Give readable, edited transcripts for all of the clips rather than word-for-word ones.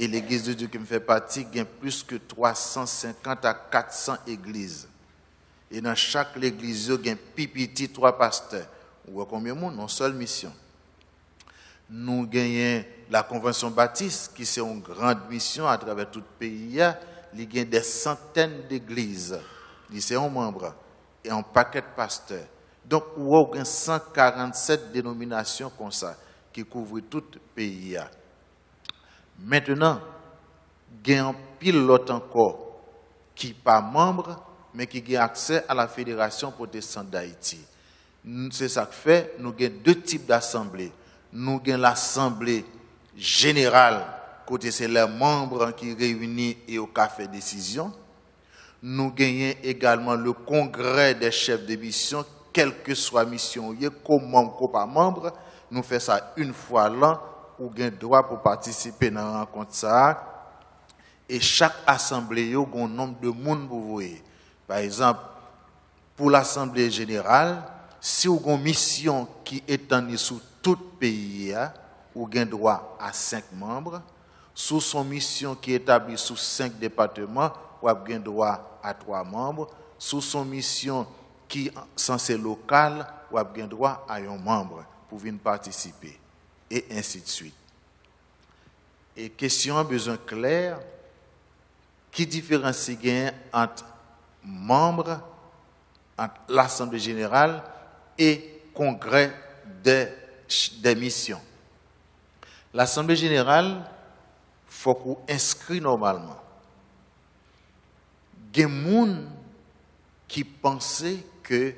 Et l'église de Dieu qui me fait partie gagne plus que 350 à 400 églises. Et dans chaque église, il y a pipiti 3 pasteurs. Vous voyez combien de monde? Non, seule mission. Nous gagnons la Convention Baptiste, qui c'est une grande mission à travers tout le pays. Il y a des centaines d'églises. C'est un membre et un paquet de pasteurs. Donc, il y a 147 dénominations comme ça, qui couvrent tout le pays. Maintenant, il y a un pilote encore qui n'est pas membre, mais qui a accès à la Fédération protestante d'Haïti. C'est ça que fait, nous avons 2 types d'assemblées. Nous avons l'assemblée générale, côté c'est les membres qui réunissent et au café décision. Nous gagnons également le congrès des chefs de mission, quelle que soit la mission, comme membre ou pas membre. Nous faisons ça une fois l'an, ou gain droit pour participer dans la rencontre ça. Et chaque assemblée, a un nombre de monde pour vous. Par exemple, pour l'assemblée générale, si vous avez une mission qui est étendue sur tout le pays, vous avez droit à 5 membres. Sous son mission qui est établie sur 5 départements, vous avez droit à 3 membres. Sous son mission qui est censée locale, vous avez droit à 1 membre pour venir participer. Et ainsi de suite. Et question a besoin clair, qui différencie entre membres, entre l'Assemblée générale et congrès des missions. L'Assemblée générale, il faut qu'on inscrit normalement. Il y a des gens qui pensaient que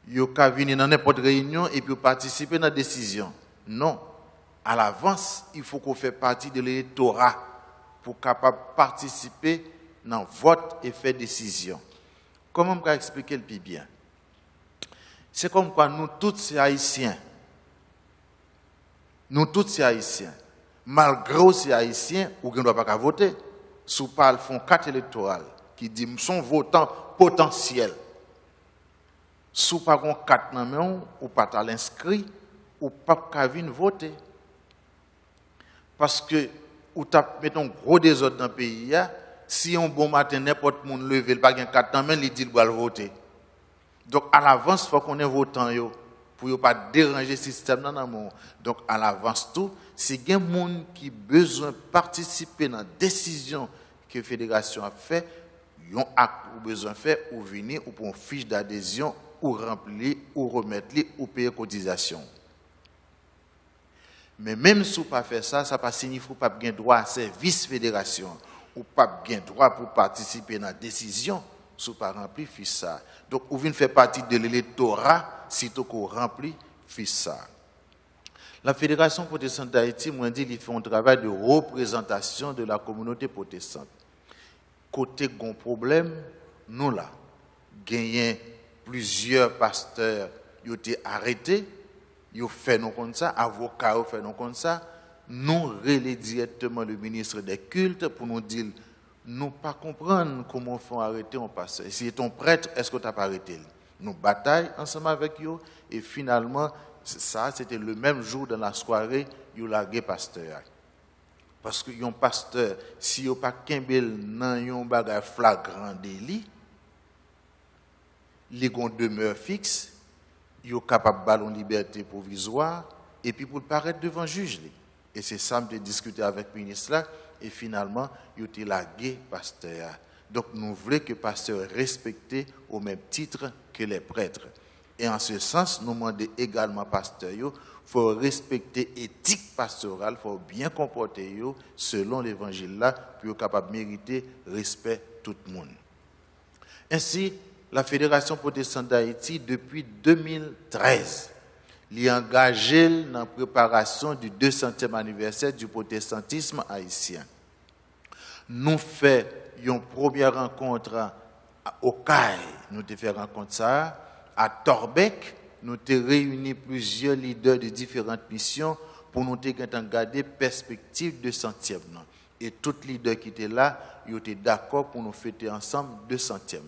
ils peuvent venir dans n'importe quelle réunion et puis participer à la décision. Non. À l'avance, il faut qu'on fasse partie de l'électorat pour capable participer dans le vote et faire décision. Comment on peut expliquer le plus bien? C'est comme quoi nous tous ces Haïtiens, malgré ces Haïtiens, ou qui ne doivent pas voter, sous parle font 4 électorales qui disent qu'ils sont votants potentiels. Sous pas 4 noms ou pas à l'inscrit, ou pas qu'à venir voter. Parce que, ou t'as mettons gros désordre dans le pays, si un bon matin, n'importe qui lever, il n'y a pas 4 noms, il dit qu'il va voter. Donc, à l'avance, il faut qu'on ait votant pour ne pas déranger le système. Donc, à l'avance, tout, si il y a des gens qui ont besoin de participer dans la décision que la fédération a fait, ils ont besoin de faire, ou venir, ou pour une fiche d'adhésion, ou remplir, ou remettre, ou payer cotisation. Mais même si vous ne faites pas ça, ça ne signifie que vous n'avez pas droit à service fédération, ou pas droit pour participer dans la décision, si vous n'avez pas rempli ça. Donc, vous venez faire partie de l'électorat, sitôt que vous rempli ça. La Fédération protestante d'Haïti, moi, dit qu'il fait un travail de représentation de la communauté protestante. Côté gon problème, nous là, gagnons plusieurs pasteurs qui ont été arrêtés, ils ont fait non comme ça, avocats ont fait non comme ça, nous relais directement le ministre des cultes pour nous dire, nous pas comprendre comment on fait arrêter un pasteur. Si c'est un prêtre, est-ce que tu n'as pas arrêté? Nous bataillons ensemble avec eux et finalement, ça c'était le même jour dans la soirée, ils ont largué pasteur. Parce que un pasteur, si il n'y a pas qu'un bagage flagrant délit, les gens demeurent fixes, ils sont capables de ballon liberté provisoire, et puis pour paraître devant le juge. Et c'est ça que j'ai discuté avec le ministre là, et finalement, ils ont été largués pasteur. Donc nous voulons que le pasteur respecte au même titre que les prêtres. Et en ce sens, nous demandons également pasteur, il faut respecter l'éthique pastorale, il faut bien comporter selon l'évangile là, pour être capable de mériter respect tout le monde. Ainsi, la Fédération protestante d'Haïti, depuis 2013, est engagée dans la préparation du 200e anniversaire du protestantisme haïtien. Nous faisons une première rencontre au CAI, nous avons fait rencontre ça, à Torbec, nous avons réuni plusieurs leaders de différentes missions pour nous garder perspective de 200e. Et tous les leaders qui étaient là, ils étaient d'accord pour nous fêter ensemble 200e.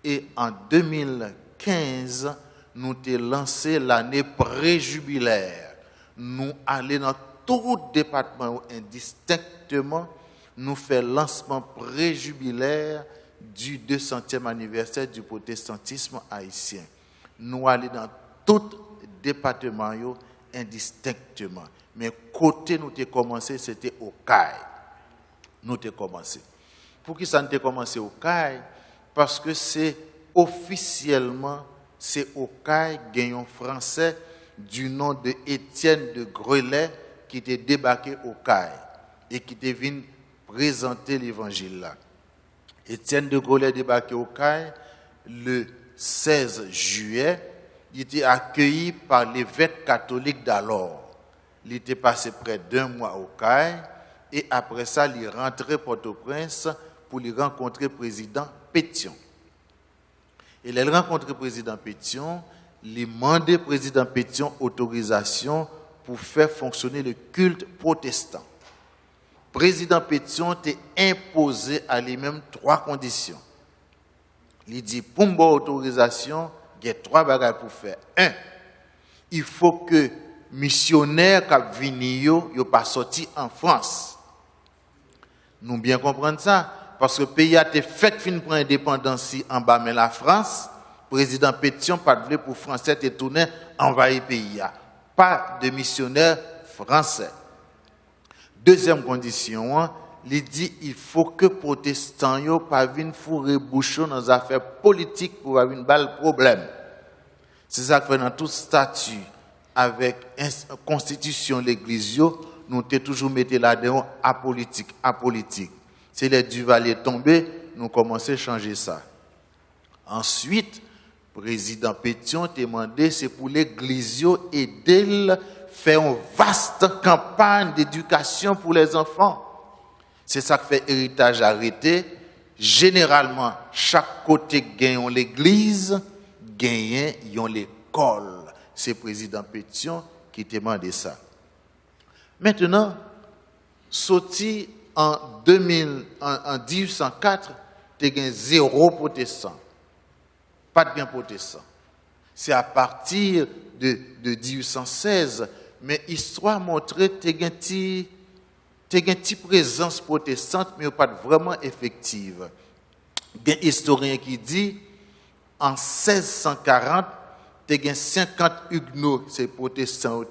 Et en 2015, nous avons lancé l'année préjubilaire. Nous allons dans tout département indistinctement, nous fait lancement préjubilaire du 200e anniversaire du protestantisme haïtien. Nous allons dans tout département indistinctement. Mais côté nous avons commencé, c'était au CAI. Nous avons commencé. Pour qui ça nous a commencé au CAI? Parce que c'est officiellement, c'est au CAI, gagnant français du nom de Étienne de Grelet qui était débarqué au CAI et qui était venu présenter l'évangile là. Étienne de Grelet débarqué au CAI le 16 juillet. Il était accueilli par l'évêque catholique d'alors. Il était passé près d'un mois au CAI et après ça, il est rentré Port-au-Prince pour y rencontrer le président Pétion. Et il a rencontré le président Pétion, il a demandé au président Pétion autorisation pour faire fonctionner le culte protestant. Le président Pétion a imposé à lui-même 3 conditions. Il dit, pour une bonne autorisation, il y a 3 bagages pour faire. 1, il faut que missionnaires qui viennent ne pas sortis en France. Nous bien comprendre ça, parce que le pays a été fait pour l'indépendance en bas, mais la France, le président Pétion, pas de pour Français, te tourner envahir le pays. Pas de missionnaires français. Deuxième condition, il dit il faut que les protestants ne pas viennent fourrer bouchon dans les affaires politiques pour avoir une balle problème. C'est ça que fait dans tout statut avec la constitution de l'église, nous avons toujours mis là-dedans apolitique. C'est les Duvalier tombés, nous commençons à changer ça. Ensuite, le président Pétion a demandé, c'est pour l'église aider faire une vaste campagne d'éducation pour les enfants. C'est ça que fait héritage arrêté. Généralement, chaque côté gagne l'église, gagne l'école. C'est le président Pétion qui demandait ça. Maintenant, sorti en 1804, tu as 0 protestant. Pas de bien protestant. C'est à partir de 1816, mais l'histoire montre que tu as une présence protestante, mais pas vraiment effective. Il y a un historien qui dit, en 1640, il y a 50 huguenots, c'est protestants,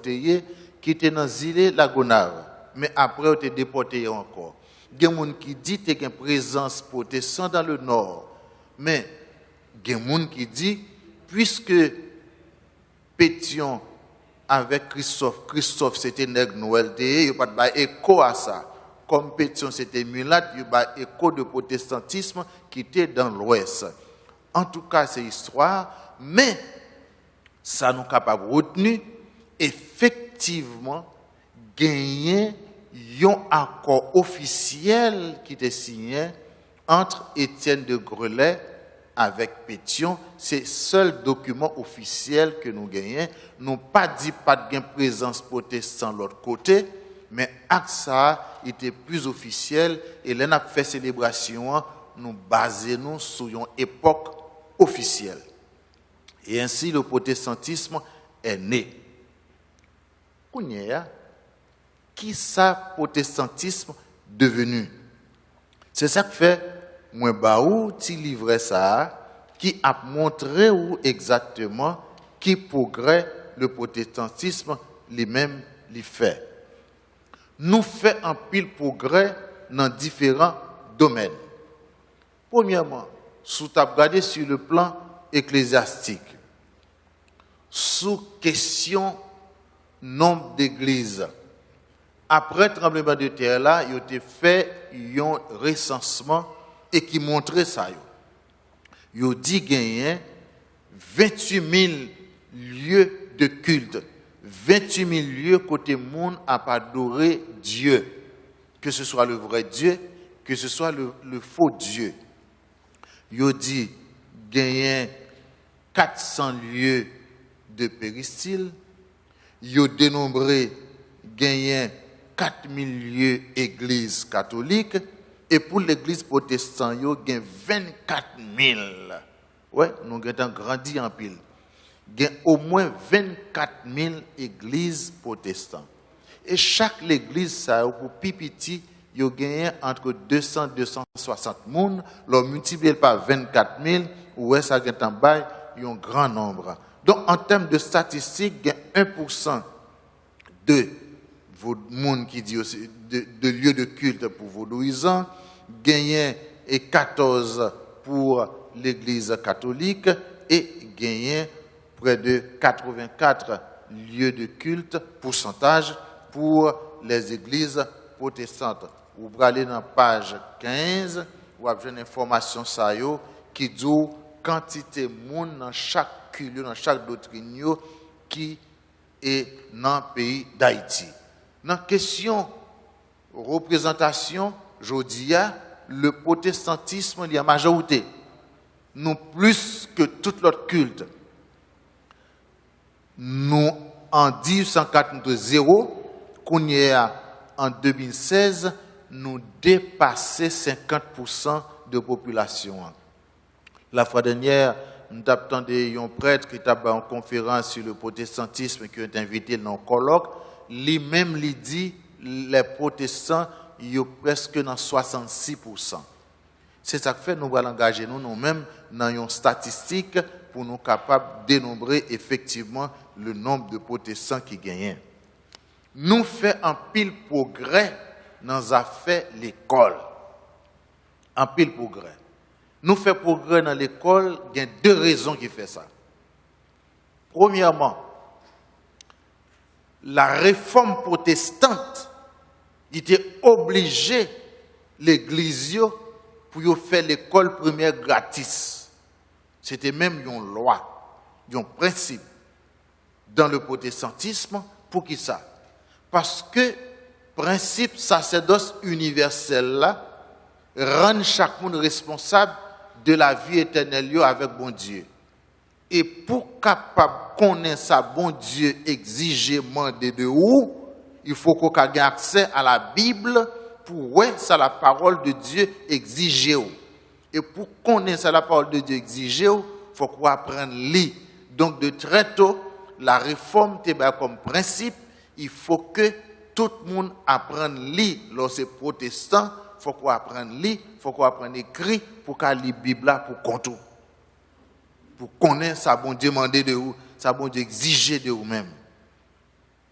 qui étaient dans l'île la Gonave. Mais après, ils ont été déportés encore. Il y a des gens qui disent qu'il y a une présence protestante dans le nord. Mais il y a des gens qui disent, puisque Pétion avec Christophe c'était nègre Noël, il n'y a pas de écho à ça. Comme Pétion c'était mulâtre, il y a un écho de protestantisme qui était dans l'ouest. En tout cas, c'est histoire, mais ça nous capable de retenir, effectivement, gagner un accord officiel qui était signé entre Étienne de Grelet avec Pétion. C'est le seul document officiel que nous gagnons. Nous pas dit pas de présence protestante de l'autre côté, mais ça était plus officiel et là, nous avons fait célébration, nous basons sur une époque officielle. Et ainsi, le protestantisme est né. Qui ça protestantisme devenu? C'est ça que fait moi baou ti livre ça qui a montré où exactement qui progrès le protestantisme lui-même lui fait. Nous fait un pile progrès dans différents domaines. Premièrement, sous t'as regardé sur le plan ecclésiastique, sous question nombre d'églises. Après le tremblement de terre là, il a fait un recensement et qui montrait ça. Il a dit gagner 28 000 lieux de culte, 28 000 lieux côté monde à adorer Dieu, que ce soit le vrai Dieu, que ce soit le faux Dieu. Il a dit gagner 400 lieux de péristyle, il a dénombré gagner 4000 lieux église catholique et pour l'église protestante, il y a 24 000. Ouais, nous avons grandi en pile. Il y a au moins 24 000 églises protestantes. Et chaque l'église, ça, pour pipiti, il y a gagné entre 200 et 260 personnes. L'on multiplie par 24 000, ou ça gagne en bas, il y a un grand nombre. Donc, en termes de statistiques, il y a 1% de vos monde qui dit aussi de lieux de culte pour vaudouisants, gagné et 14 pour l'église catholique et gagné près de 84 lieux de culte, pourcentage pour les églises protestantes. Vous pouvez aller dans la page 15, vous avez une information qui dit quantité de monde dans chaque culte, dans chaque doctrine qui est dans le pays d'Haïti. Dans la question représentation, je dis, le protestantisme il y a majorité. Nous plus que tout l'autre culte. Nous, en 1804, qu'on y est en 2016, nous dépassons 50% de population. La fois dernière, nous avons entendu un prêtre qui était en conférence sur le protestantisme qui est invité dans le colloque. Lui-même, lui dit, les protestants, ils sont presque dans 66%. C'est ça que fait nous allons engager nous-mêmes dans une statistique pour nous capables de dénombrer effectivement le nombre de protestants qui gagnent. Nous faisons un pile progrès dans les affaires l'école. Un pile progrès. Nous faisons progrès dans l'école, il y a deux raisons qui font ça. Premièrement, la réforme protestante était obligée l'église pour faire l'école primaire gratis. C'était même une loi, un principe dans le protestantisme. Pour qui ça? Parce que principe sacerdoce universel là rend chaque monde responsable de la vie éternelle avec bon Dieu. Et pour capable connaître ça, bon Dieu exige demander de où, il faut qu'on ait accès à la Bible pour ouais, ça la parole de Dieu exige. Et pour connaître ça la parole de Dieu exige, il faut qu'on apprenne à lire. Donc de très tôt, la réforme est comme principe, il faut que tout le monde apprenne à lire. Lorsque c'est protestant, il faut qu'on apprenne à lire, il faut qu'on apprenne à écrire pour qu'on lit la Bible pour compter. Pour connaître ça, bon Dieu demander de vous, ça bon Dieu exiger de vous-même.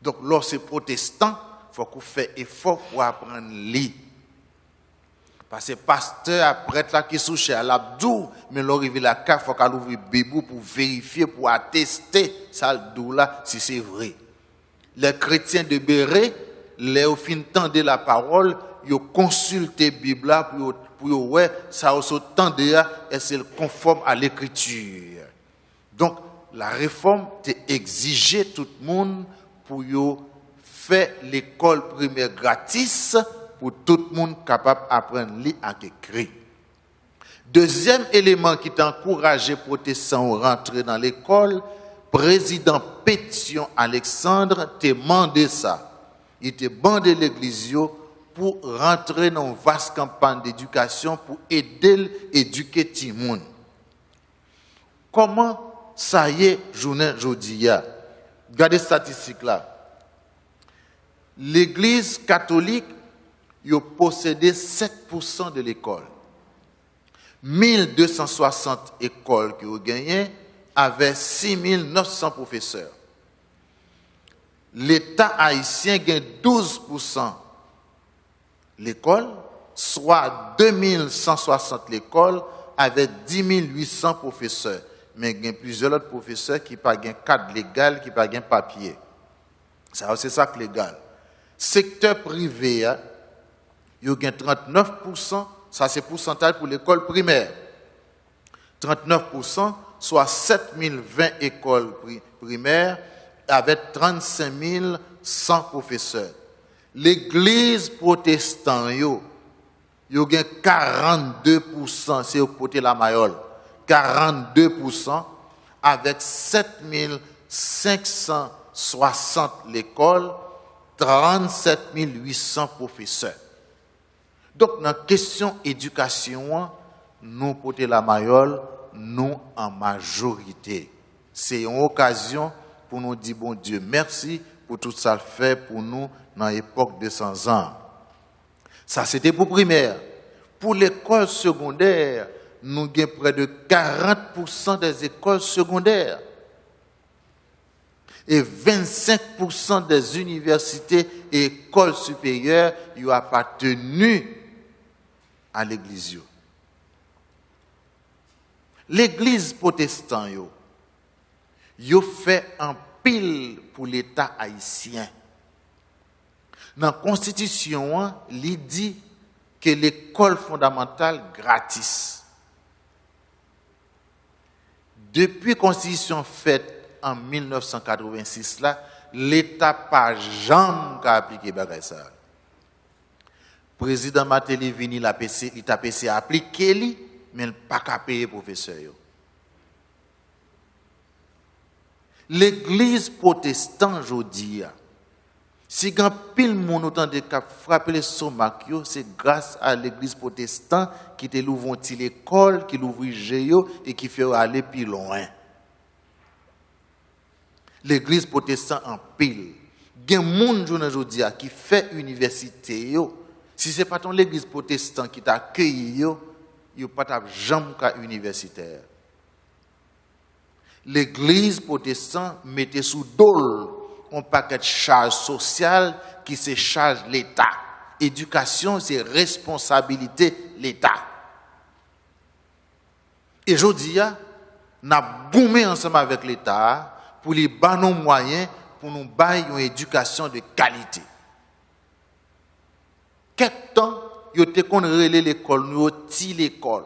Donc, lorsque c'est protestant, il faut qu'on fasse effort pour apprendre à lire. Parce que pasteur, prêtre là qui souche à l'abdou, mais l'arrivé la carte, il faut qu'on ouvre la Bible pour vérifier, pour attester ça le là, si c'est vrai. Les chrétiens de Béret, les au fin temps de la parole, ils ont consulté la Bible pour ouais, ça aussi temps de et c'est conforme à l'écriture. Donc, la réforme te exigeait tout le monde pour faire l'école primaire gratis pour tout le monde capable d'apprendre à lire et écrire. Deuxième élément qui t'a encouragé les protestants à rentrer dans l'école, président Pétion Alexandre t'a demandé ça. Il t'a bandé l'église pour rentrer dans une vaste campagne d'éducation pour aider à éduquer tout le monde. Comment ça y est, journée aujourd'hui? Regardez les statistiques là. L'église catholique a possédé 7% de l'école. 1260 écoles qui ont gagné avec 6900 professeurs. L'État haïtien gagne 12% l'école, soit 2160 l'école avec 10 800 professeurs. Mais il y a plusieurs autres professeurs qui n'ont pas de cadre légal, qui n'ont pas de papier. C'est ça que légal. Secteur privé, il y a 39%, ça c'est pourcentage pour l'école primaire. 39%, soit 7020 écoles primaires avec 35 100 professeurs. L'église protestante, il y a 42%, c'est au côté la Mayole. 42% avec 7560 l'école, 37 800 professeurs. Donc, dans la question éducation, nous, côté la Mayole, nous en majorité. C'est une occasion pour nous dire, bon Dieu, merci pour tout ça fait pour nous dans l'époque de 100 ans. Ça, c'était pour primaire. Pour l'école secondaire, nous avons près de 40% des écoles secondaires. Et 25% des universités et écoles supérieures ont appartenu à l'église. L'église protestante, yo fait un pile pour l'État haïtien. Dans la Constitution, il dit que l'école fondamentale gratis. Depuis la Constitution faite en 1986, l'État n'a pas jamais appliqué ça. Le président Matéli vini il a PC appliqué, mais il n'a pas qu'à payer professeur. L'église protestante, je dis, si grand pile moun autant de cap frapper les somac, c'est grâce à l'église protestante qui te l'ouvre l'école, qui l'ouvre géo et qui fait aller plus loin. L'église protestante en pile. Il y a des gens aujourd'hui qui fait université. Si ce n'est pas ton l'église protestante qui t'accueille, il n'y a pas jamais qu'à universitaire. L'église protestante mettait sous dol un paquet de charges sociales qui se charge l'État. Éducation, c'est responsabilité de l'État. Et je dis, nous avons boumé ensemble avec l'État pour les bons moyens pour nous bailler une éducation de qualité. Quelque temps, vous avez relé l'école, nous avons tiré l'école.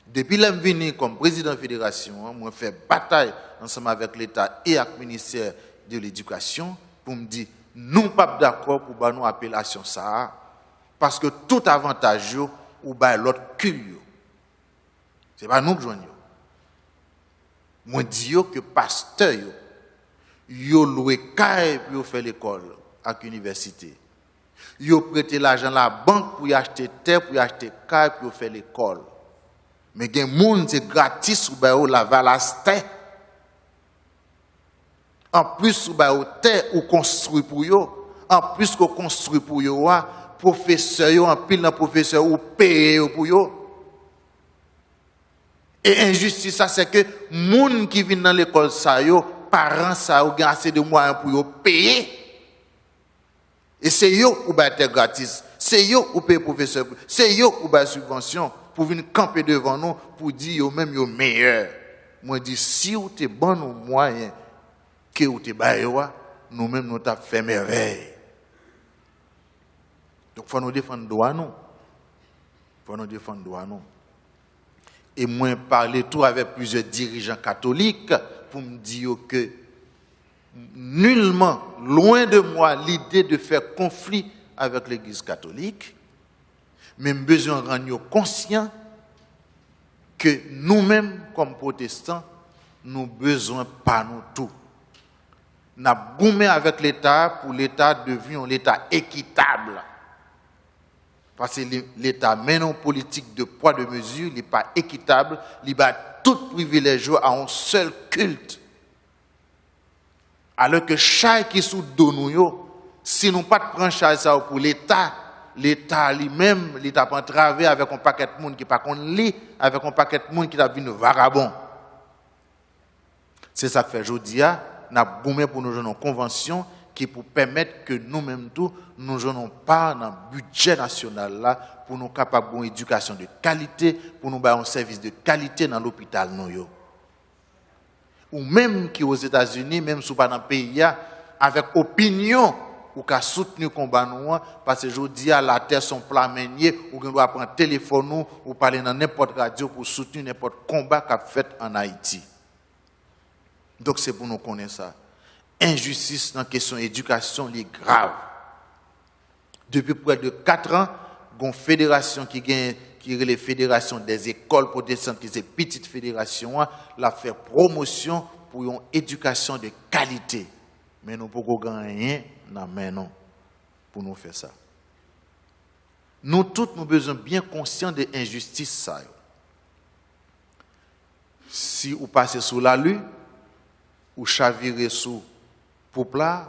Depuis que je suis venu comme président de la fédération, je fais bataille ensemble avec l'État et avec le ministère de l'Éducation pour me dire nous ne sommes pas d'accord pour nous appellation ça parce que tout avantage ou ba l'autre cul. Ce n'est pas nous que joignons. Moi dis que pasteur yo loué caille pour faire l'école à l'université. Yo prêté l'argent à la banque pour y acheter terre, pour y acheter caille pour faire l'école. Mais gen moun c'est gratis ou ba ou la valaste. En plus ou ba ou terre ou construit pour yo. En plus qu'on construit pour yo, professeur yo en pile dans professeur ou payer pour yo. Et injustice ça c'est que moun qui vient dans l'école ça yo, parents ça ou gen assez de moyens pour yo payer. Et c'est yo ou ba terre gratis. C'est yo ou payer professeur. C'est yo ou ba subvention. Pour venir camper devant nous, pour dire yo même yo meilleur. Moi dis si ou te bon ou moyen que ou te baïwa, nous même nous t'a fait merveille. Donc faut nous défendre droit nous. Faut nous défendre droit nous. Et moi parler tout avec plusieurs dirigeants catholiques pour me dire que nullement loin de moi l'idée de faire conflit avec l'église catholique. Mais nous avons besoin de rendre conscients que nous-mêmes, comme protestants, nous avons besoin pas nous tout. Nous avons boumé avec l'État pour l'État devenir un État équitable. Parce que l'État mène une politique de poids de mesure, il n'est pas équitable, il bat tout privilège à un seul culte. Alors que chaque qui sous nous, si nous ne pas prendre charge ça pour l'État, l'État lui-même, l'État prend travailler avec un paquet de monde qui pas qu'on lit, avec un paquet de monde qui a vu nos vagabonds. C'est ça que fait aujourd'hui, nous avons boumé pour nous jouer une convention qui pour permettre que nous-mêmes tous, nous jouons pas dans le budget national là, pour nous capables d'une éducation de qualité, pour nous avoir un service de qualité dans l'hôpital nous. Ou même qui aux États-Unis, même si pas dans le pays, avec opinion, ou qu'a soutenu le combat nous, parce que je dis à la terre son plat meunier, ou qu'on doit prendre téléphone ou parler dans n'importe radio pour soutenir n'importe combat qu'a fait en Haïti. Donc c'est pour nous connaître ça. Injustice dans la question d'éducation est grave. Depuis près de 4 ans, il y a une fédération qui est la fédération des écoles protestantes, qui est une petite fédération, la fait promotion pour une éducation de qualité. Mais nous ne pouvons pas gagner dans main non pour nous faire ça. Nous tous nous besoin bien conscients de l'injustice ça. Si vous passez sous la lue, ou chavirez sous Pour là,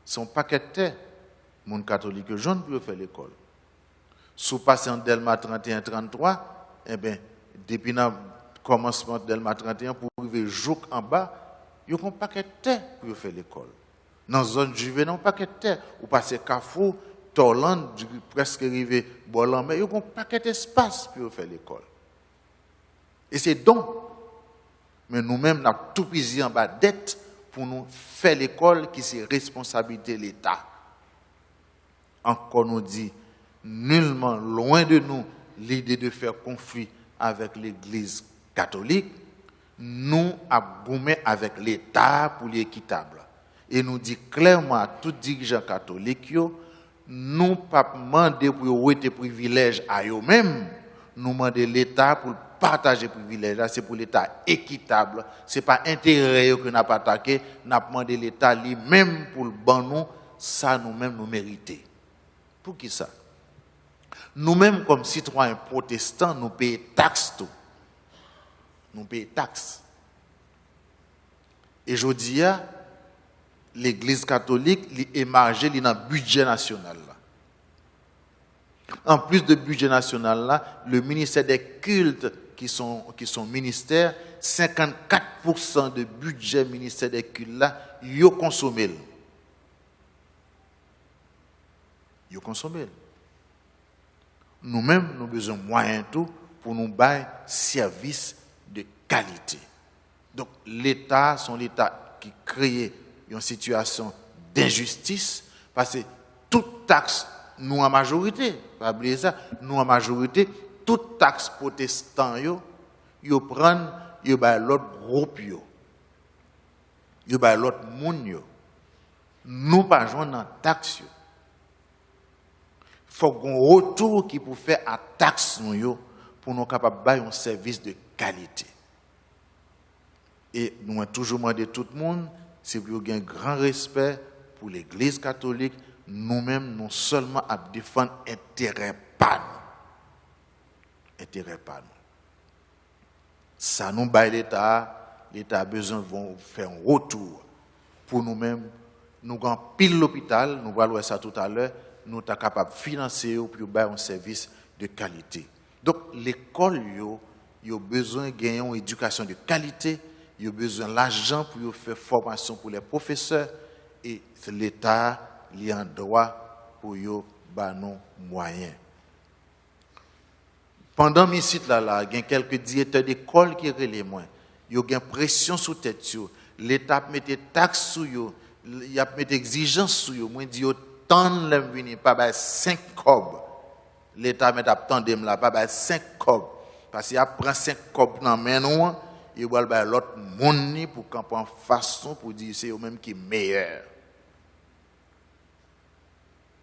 son paquet de terre, mon catholique jaune pour faire l'école. Sous passant Delma 31-33, eh bien, depuis le commencement de Delma 31 pour arriver jouk en bas, il y a un paquet de terre pour faire l'école. Dans la zone juvénile, un paquet de terre. Ou passer Carrefour, Torland, presque arrivé Bolan, mais il y a un paquet d'espace pour faire l'école. Et c'est donc, mais nous-mêmes, nous avons tout pisé en bas dette pour nous faire l'école qui c'est responsabilité de l'État. Encore nous dit, nullement loin de nous l'idée de faire conflit avec l'Église catholique, nous avons avec l'État pour l'équitable. Et nous dit clairement à tous dirigeants catholiques, nous pas demander pour être privilèges à eux-mêmes, nous demandons l'État pour partager les privilèges, c'est pour l'État équitable, ce n'est pas intérêt que nous n'avons pas attaqué, nous avons demandé l'État lui-même pour le ban nous, ça nous-mêmes nous méritons. Pour qui ça? Nous-mêmes, comme citoyens protestants, nous payons taxes tout. Nous payons taxes. Et je dis, l'Église catholique est émargée dans le budget national. En plus de budget national, là, le ministère des cultes, qui sont ministères, 54% de budget ministère des cultes, là, ils ont consommé. Ils ont consommé. Nous-mêmes, nous avons besoin de moyens tout pour nous bailler service de qualité. Donc, l'État, c'est l'État qui crée une situation d'injustice, parce que toute taxe, nous en majorité, pas oublier ça, nous en majorité, toute taxe protestant, ils prennent, ils baillent l'autre groupe, ils baillent l'autre monde, nous pas jouons dans taxe. Il faut qu'on retour qui pour faire à taxe nous pour nous capables de un service de qualité. Et nous avons toujours demandé tout le monde, c'est pour qu'il y ait un grand respect pour l'Église catholique, nous-mêmes, non seulement à défendre intérêt pas nous. Intérêt pas nous. Ça nous baille l'État, l'État a besoin de faire un retour pour nous-mêmes. Nous avons pile l'hôpital, nous allons voir ça tout à l'heure, nous sommes capables de financer pour faire un service de qualité. Donc, l'école, il a besoin de gagner une éducation de qualité, il a besoin de l'argent pour faire formation pour les professeurs, et l'État il a un droit pour yo ba nos moyens. Pendant mes sites là, il y a quelques directeurs d'école qui relèvent moins. Il y a une pression sous tête sur l'État met des taxes sur yo, il y a des exigences sur yo. Moi dit autant l'aime venir pas ba 5 cob. L'État met attendem là pas ba 5 cob parce qu'il prend 5 cob dans main nous, il va ba l'autre monde pour camper en façon pour dire c'est eux même qui est meilleur.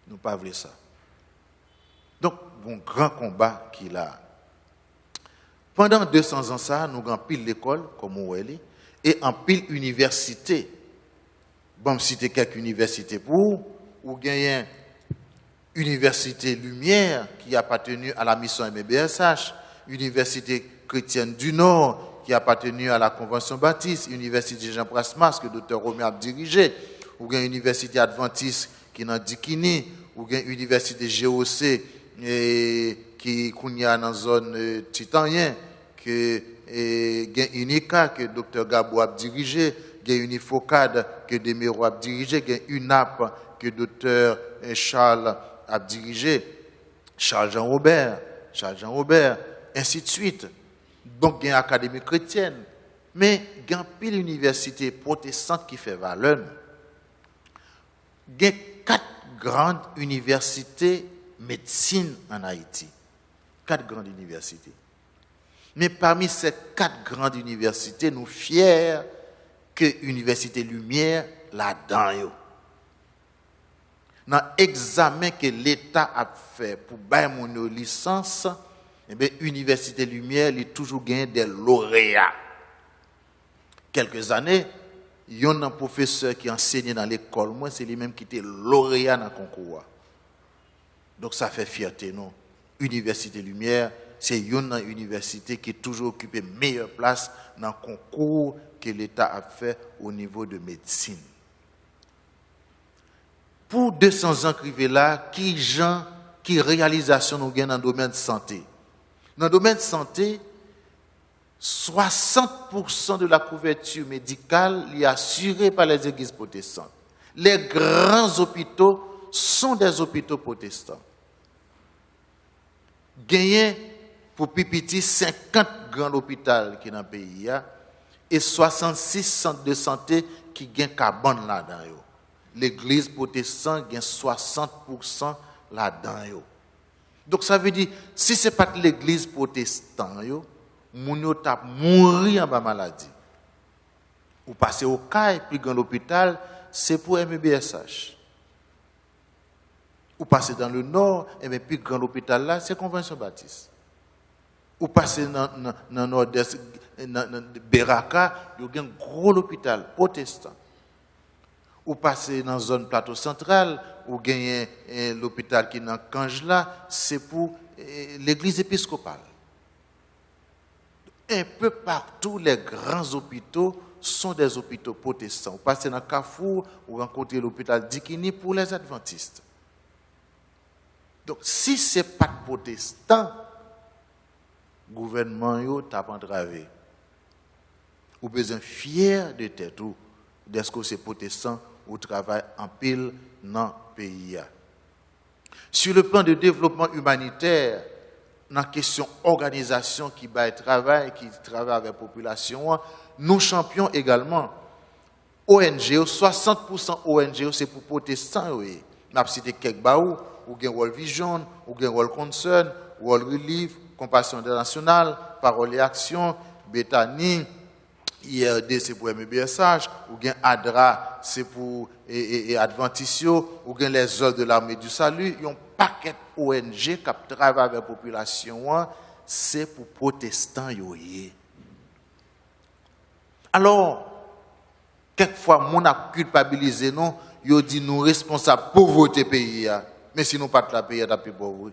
Nous ne pas voulu ça. Donc, un grand combat qu'il a. Pendant 200 ans, ça, nous avons pile l'école, comme on dit, et en pile université. Bon, citer quelques universités pour, ou gagner Université Lumière, qui a appartenu à la mission MBSH, Université chrétienne du Nord, qui a appartenu à la Convention baptiste, Université Jean Prasmas, que le Dr. Romer a dirigé, ou gagner Université Adventiste, qui est dans Dikini, ou bien université GOC qui est dans la zone titanien, que UNICA que Dr. Gabo a dirigé, Unifocad que Demero a dirigé, UNAP que Dr. Charles a dirigé, Charles Jean Robert, ainsi de suite. Donc il y a une académie chrétienne, mais il y a une université protestante qui fait valeur. Il y a 4 grandes universités médecine en Haïti. 4 grandes universités. Mais parmi ces 4 grandes universités, nous sommes fiers que l'Université Lumière là-dedans. Dans l'examen que l'État a fait pour bailler mon licence, eh bien, l'Université Lumière a toujours gagné des lauréats. Quelques années, il y a un professeur qui enseignait dans l'école, moi, c'est lui-même qui était lauréat dans le concours. Donc, ça fait fierté, non? Université Lumière, c'est une université qui a toujours occupé meilleure place dans le concours que l'État a fait au niveau de médecine. Pour 200 ans qui là, qui réalisation nous gagnons dans le domaine de santé. Dans le domaine de santé, 60% de la couverture médicale est assurée par les églises protestantes. Les grands hôpitaux sont des hôpitaux protestants. Gagné pour Pipiti 50 grands hôpitaux qui sont dans le pays et 66 centres de santé qui gagnent carbone là-dedans. L'église protestante gagne 60% là-dedans. Donc ça veut dire, si ce n'est pas l'église protestante, moun yo tap mouri en bas maladie. Ou passer au CAI, puis dans l'hôpital, c'est pour MBSH. Ou passer dans le nord, et bien puis grand l'hôpital là, c'est Convention Baptiste. Ou passer dans le nord-est, dans Beraka, il y a un gros hôpital protestant. Ou passer dans la zone plateau central, ou gagner l'hôpital qui est dans Kanj là, c'est pour l'église épiscopale. Un peu partout, les grands hôpitaux sont des hôpitaux protestants. Vous passez dans Carrefour, vous rencontrez l'hôpital Dikini pour les adventistes. Donc, si ce n'est pas protestant, le gouvernement t'a entravé. Vous besoin fier de tête ou d'est-ce que c'est protestant ou travaille en pile dans le pays. Sur le plan de développement humanitaire, dans la question organisation qui travaille avec la population, nous champions également. ONG, 60% ONG, c'est pour protestants. Oui. Nous avons cité quelques baou, ou bien World Vision, ou bien World Concern, World Relief, Compassion Internationale, Parole et Action, Bethany, IRD c'est pour MBSH, ou bien ADRA c'est pour Adventistio, ou bien les œuvres de l'armée du salut. Il y a un paquet ONG qui travaille avec la population, c'est pour protestants. Alors, quelquefois, on a culpabilisé nous, ils dit nous responsables pour voter pays. Mais si nous pas de la pays, on plus pauvre.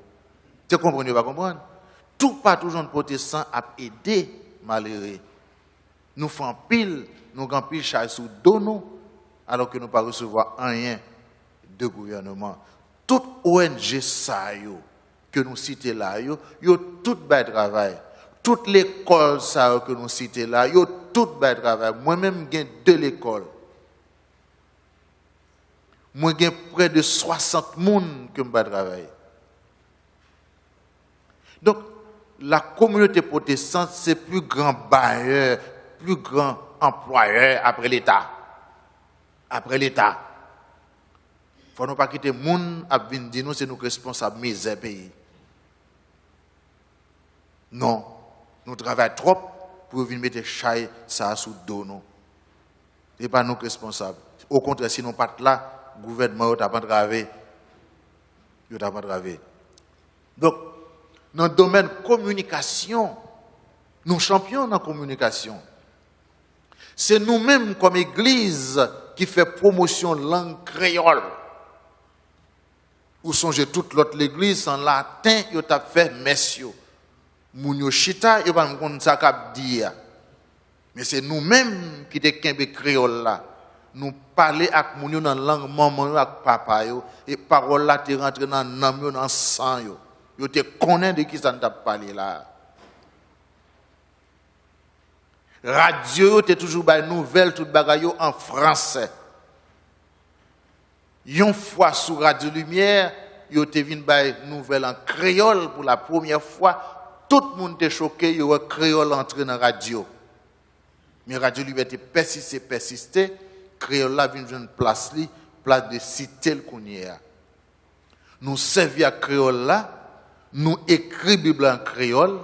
Tu comprends ou pas comprendre? Tout pas toujours protestant a aidé malheureux. Nous faisons pile, nous avons pile charge sous dos nous, alors que nous ne pas recevoir rien de gouvernement. Toute ONG ça que nous citons là, yo tout bas travail. Toute l'école ça que nous citons là, yo tout bas travail. Moi-même j'ai 2 écoles. Moi j'ai près de 60 personnes que je travaille. Donc la communauté protestante c'est plus grand bailleur, plus grand employeur après l'État. Après l'État. Il ne faut pas quitter les gens qui dire nous c'est nous responsables de misère pays. Non. Nous travaillons trop pour venir mettre chaille ça sous dos nous. Ce n'est pas nous responsables. Au contraire, si nous ne sommes pas là, le gouvernement n'a pas travaillé. Donc, dans le domaine communication, nous champions dans la communication. C'est nous-mêmes comme Église qui fait promotion de la langue créole. Ou songez toute l'autre l'Église en latin, ils ont fait messieurs. Mounio chita, ils ne savent pas ça qu'a dire. Mais c'est nous-mêmes qui sommes des créoles là. Nous parler avec mounio dans la langue maman avec papa yo et parole là te rentré dans nam yo dans sang yo. Yo te connaît de qui ça t'a parlé là. Radio te toujours ba nouvelle toute bagaille en français. Yon fois sur Radio Lumière, yo te vinn ba nouvelle en créole pour la première fois, tout le monde était choqué, yo a créole entré dans radio. Mais Radio Liberté persisté, créole là vient une place de cité le Kounia. Nous servons à créole là, nous écrivons Bible en créole,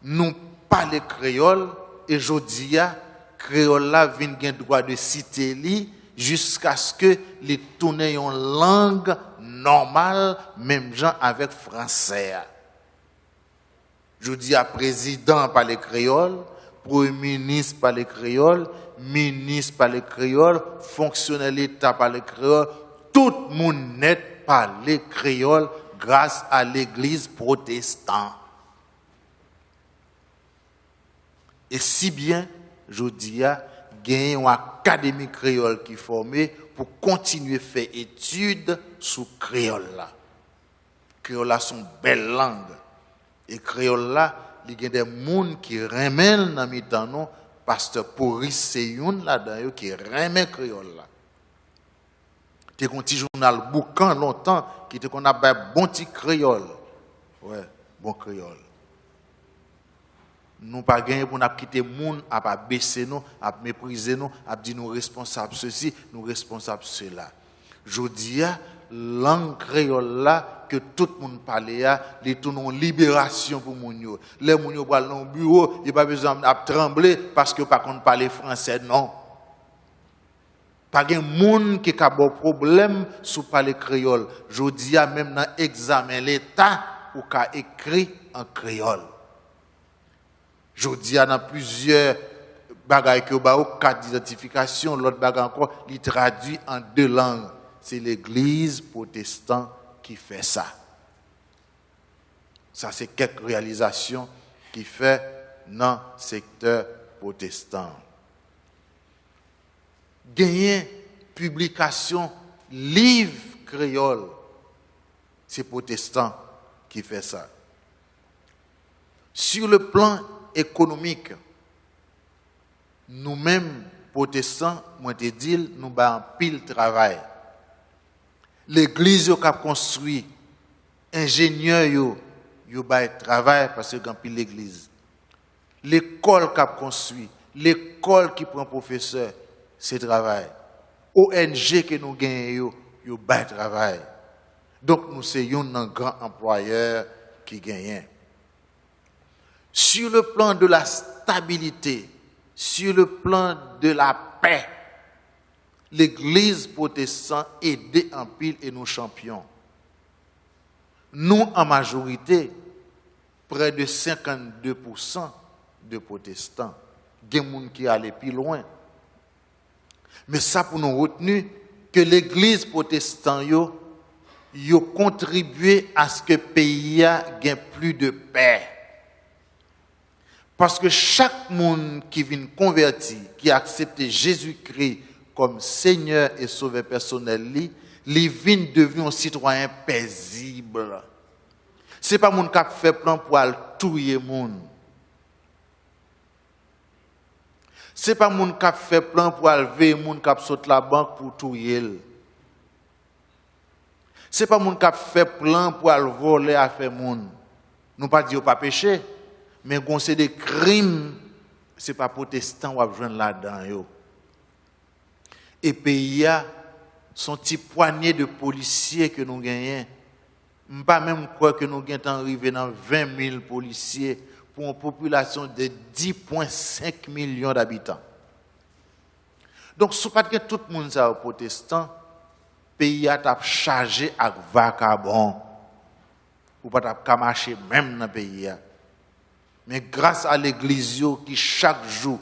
nous parlons créole et jodi a créole là vient gain droit de citer li jusqu'à ce que les tourner en langue normale même gens avec français. Jodi a président parle créole, premier ministre parle créole, ministre parle créole, fonctionnaire l'État parle créole, tout le monde net parle créole grâce à l'église protestante. Et si bien, je dis, il y a une académie créole qui est formée pour continuer à faire études sur créole là. Créole là sont belle langue. Et créole là, il y a des gens qui remèlent dans mi-temps non, pasteur Poris c'est une là-dedans qui remet créole là. T'es un petit journal boucan longtemps qui te qu'on a bon petit créole. Ouais, bon créole. Nous pas gagner pour nous quitter monde à pas baisser nous, à mépriser nous, à dire nous responsables ceci, nous responsables cela. Je dis langue créole là que tout le monde parle les tout non libération pour moun yo. Les moun yo pral dans bureau, il pas besoin de trembler parce que pas qu'on parler français non. Pas gen moun qui a bon problème sous parler créole. Je dis même dans examen l'état ou ka écrit en créole. Je dis dans plusieurs bagages que ba ou carte d'identification, l'autre bagage encore, il traduit en deux langues. C'est l'église protestante qui fait ça. Ça c'est quelques réalisations qui fait dans le secteur protestant. Gagner publication livre créole, c'est protestant qui fait ça. Sur le plan économique, nous-mêmes, protestants, moi te dis, nous avons pile travail. L'église qui a construit, ingénieur yo travail parce que pile l'église. L'école qui a construit, l'école qui prend professeur, c'est travail. ONG que nous gagnons, yo travail. Donc nous sommes un grand employeur qui gagne. Sur le plan de la stabilité, sur le plan de la paix, l'église protestante aide en pile et nous champions. Nous, en majorité, près de 52% de protestants. Il y a des gens qui allaient plus loin. Mais ça pour nous retenir que l'église protestante yo contribué à ce que le pays ait plus de paix. Parce que chaque monde qui vient convertir, qui a accepté Jésus-Christ comme Seigneur et Sauveur personnel, il vient devenir un citoyen paisible. Ce n'est pas mon qui a fait plan pour aller tuer monde. Ce n'est pas mon qui a fait plan pour aller veiller monde qui a sauté la banque pour tuer. Ce n'est pas mon qui a fait plan pour aller voler à faire monde. Nous pas dire pas péché. Mais quand c'est des crimes, ce n'est pas protestant qui a besoin là-dedans. Et pays a son petit poignée de policiers que nous gagnons. Je ne pas même croire que nous gagnons arrivé dans 20 000 policiers pour une population de 10,5 millions d'habitants. Donc, si pas que tout le monde est protestant, le pays a chargé avec vagabond. Ou pas marcher même dans le pays. Mais grâce à l'église qui chaque jour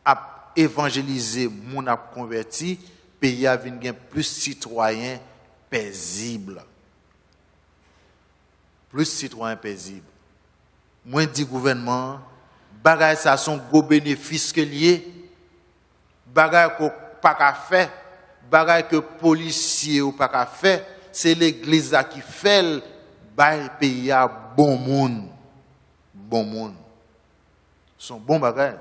a évangélisé, moun a converti, le pays a venu plus citoyens paisibles. Plus citoyens paisibles. Moins dit gouvernement, bagay ça son gros bénéfice que lié, bagay ko pas ka fait, bagay que policier ou pas ka fait, c'est l'église qui fait le pays a bon monde. Bon monde. Son bon bagay.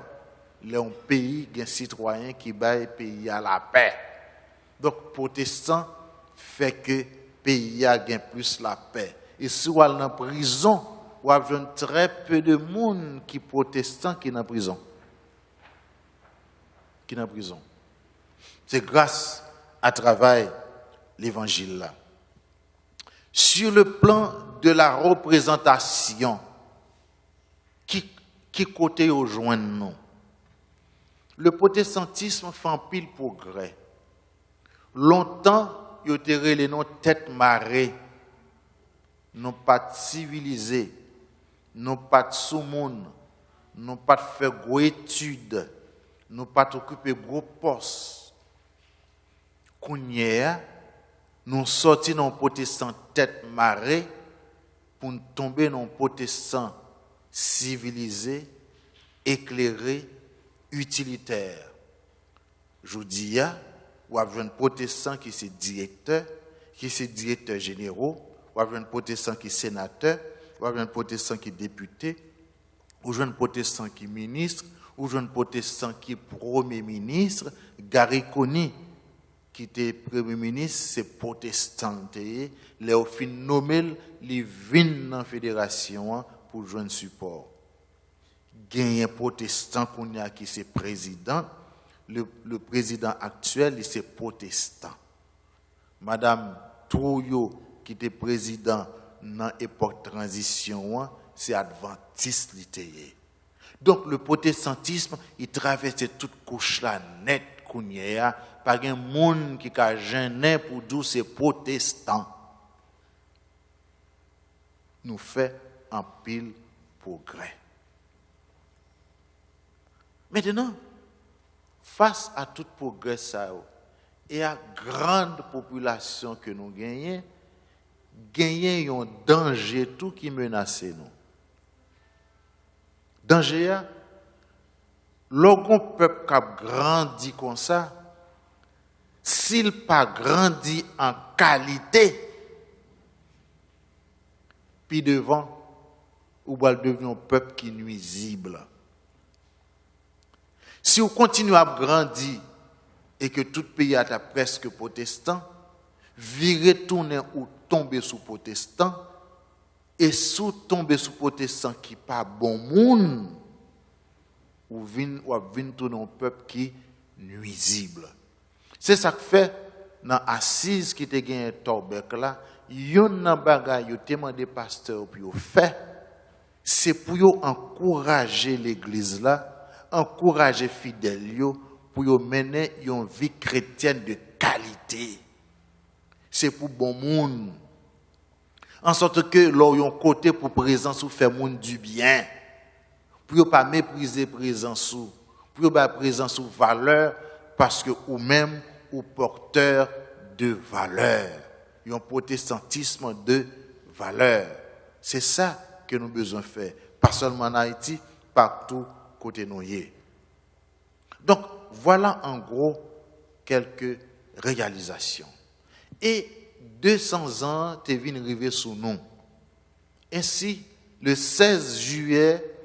Il y a un pays, un citoyen qui baille pays à la paix. Donc, protestant fait que le pays a plus la paix. Et si on est en prison, on a très peu de monde qui protestant qui est en prison. Qui est en prison. C'est grâce à travail l'évangile là. Sur le plan de la représentation, qui côté au joint nous? Le protestantisme fait un pile progrès. Longtemps, il y a eu les noms tête marée, non pas civilisés, non pas de sous-monde, non pas de faire gros études, non pas d'occuper gros postes. Kounyea, nous sortis dans protestant tête marée pour tomber dans protestant civilisé, éclairé, utilitaire. Je dis, ou a un protestant qui c'est directeur généraux, ou a un protestant qui est sénateur, ou a un protestant qui est député, ou un protestant qui est ministre, ou un protestant qui est premier ministre. Gary Coney, qui était premier ministre, c'est protestant. Les au fin nommé, les viennent dans la fédération pour joindre support. Il y a un protestant qui c'est président. Le président actuel, c'est protestant. Madame Trouillot, qui était président dans l'époque de transition, c'est adventiste. Donc le protestantisme, il traverse toute couche là net qu'on y a, pas un monde qui a gêné pour dire c'est protestant. Nous fait un pile progrès. Maintenant, face à tout progrès ça et à grande population que nous gagnons un danger tout qui menace nous. Danger, lorsqu'un peuple qui a grandi comme ça, s'il pas grandi en qualité, puis devant, ou va devenir un peuple qui est nuisible. Si on continue à grandir et que tout pays est presque protestant, virer tourner ou tomber sous protestant, et sous tomber sous protestant qui pas bon monde, ou vin tourner un peuple qui est nuisible. C'est ça que fait dans assise qui te gagné Torbec là, yon nan bagay yo demandé pasteur pour faire, c'est pour encourager l'église là, encourager fidèles yo pour yo mener une vie chrétienne de qualité. C'est pour bon monde. En sorte que l'on yon côté pour présence ou faire monde du bien. Pour yo pas mépriser présence ou, pour yo pas présence ou valeur parce que ou même ou porteur de valeur. Un protestantisme de valeur. C'est ça que nous avons besoin de faire. Pas seulement en Haïti, partout côté nous. Donc, voilà en gros quelques réalisations. Et 200 ans, tu viens arriver sous nous. Ainsi, le 16 juillet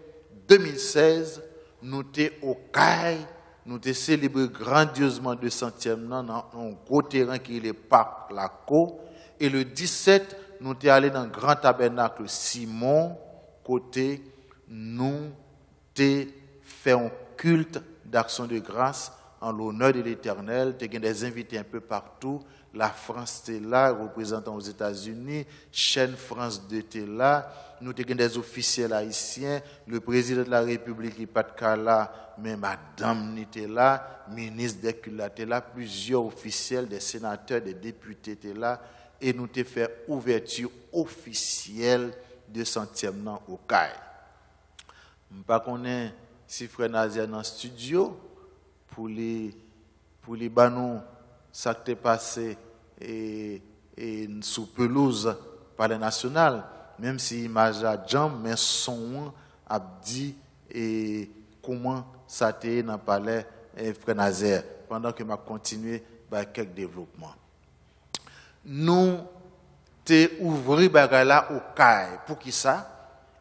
2016, nous étions au CAI, nous avons célébré grandiosement le 200e an dans un gros terrain qui est le parc Laco. Et le 17, nous sommes allés dans le grand tabernacle Simon, côté nous avons fait un culte d'action de grâce en l'honneur de l'Éternel. Nous avons des invités un peu partout. La France était là, représentant aux États-Unis. Chaîne France 2 était là. Nous avons des officiels haïtiens. Le président de la République n'est pas de là, mais madame était là. Ministre des Cultes était là. Plusieurs officiels, des sénateurs, des députés étaient là. Et nous avons fait ouverture officielle de 200e an au CAI. Je ne sais pas si frère Nazaire dans le studio pour les banons ça qui est passé et sous pelouse par les nationales, même si l'image a jambe, mais son a dit et comment ça a été dans le palais frère Nazaire, pendant que je continue par quelques développements. Nous t'ai ouvert bagala au CAI. Pour qui ça?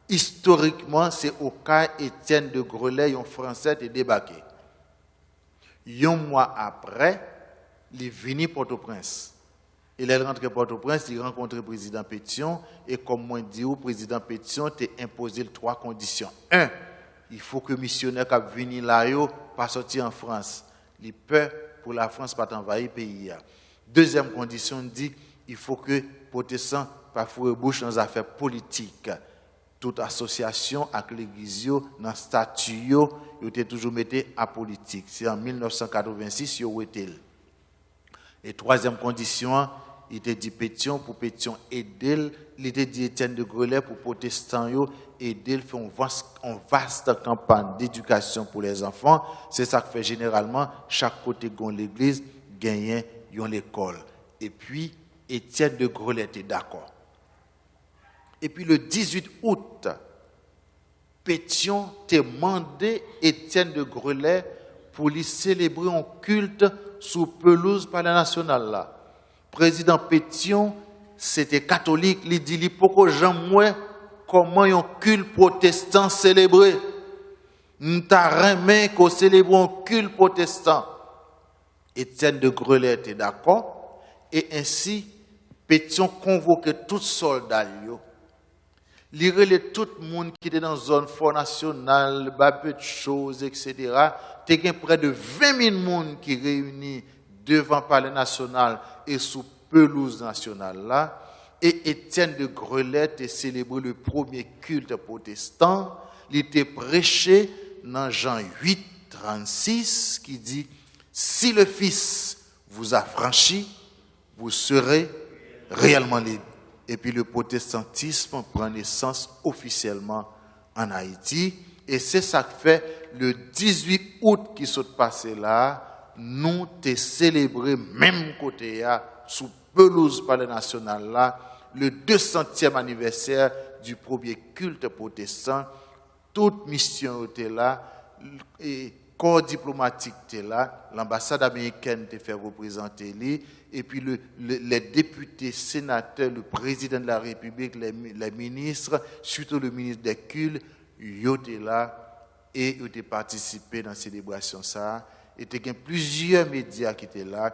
Historiquement, c'est au CAI Étienne de Grelais, un Français, qui est débarqué. Un mois après, il est venu Port-au-Prince. Il est rentré Port-au-Prince, il a rencontré le président Pétion, et comme moi dit, le président Pétion t'a imposé 3 conditions. 1, il faut que le missionnaire qui venu là, pas sortir en France. Il peur pour la France pas envahir le pays. Deuxième condition dit, il faut que les protestants ne fourrent bouche dans les affaires politiques. Toute association avec l'église, dans le statut, ils étaient toujours mis à politique. C'est en 1986 qu'ils ont été. Et troisième condition, il était dit Pétion pour Pétion aider. Il était dit Étienne de Grelais pour protestants aider. Fait une vaste campagne d'éducation pour les enfants. C'est ça que fait généralement chaque côté de l'église gagne l'école. Et puis Étienne de Grelais était d'accord. Et puis le 18 août, Pétion t'a demandé Étienne de Grelais pour lui célébrer un culte sous pelouse palais national là. Président Pétion, c'était catholique, il dit il faut que j'aime comment un culte protestant célébré. Nous t'arrêtons qu'on célèbre un culte protestant. Étienne de Grelais était d'accord et ainsi Pétion convoquait tous les soldats. Lire tout le monde qui était dans la zone Fort National, peu de choses, etc. Il y a près de 20 000 personnes qui réunis devant le palais national et sous pelouse nationale là. Et Étienne de Grelais a célébré le premier culte protestant. Il était prêché dans Jean 8, 36, qui dit « Si le Fils vous a franchi, vous serez réellement libre. » Et puis le protestantisme prend naissance officiellement en Haïti. Et c'est ça que fait le 18 août qui s'est passé là, nous t'es célébré même côté là, sous pelouse palais national là, le 200e anniversaire du premier culte protestant. Toute mission était là, et corps diplomatique était là, l'ambassade américaine était fait représenter lui. Et puis les députés, sénateurs, le président de la République, les ministres, surtout le ministre des Cultes, ils étaient là et ils ont participé dans la célébration. Il y a plusieurs médias qui étaient là,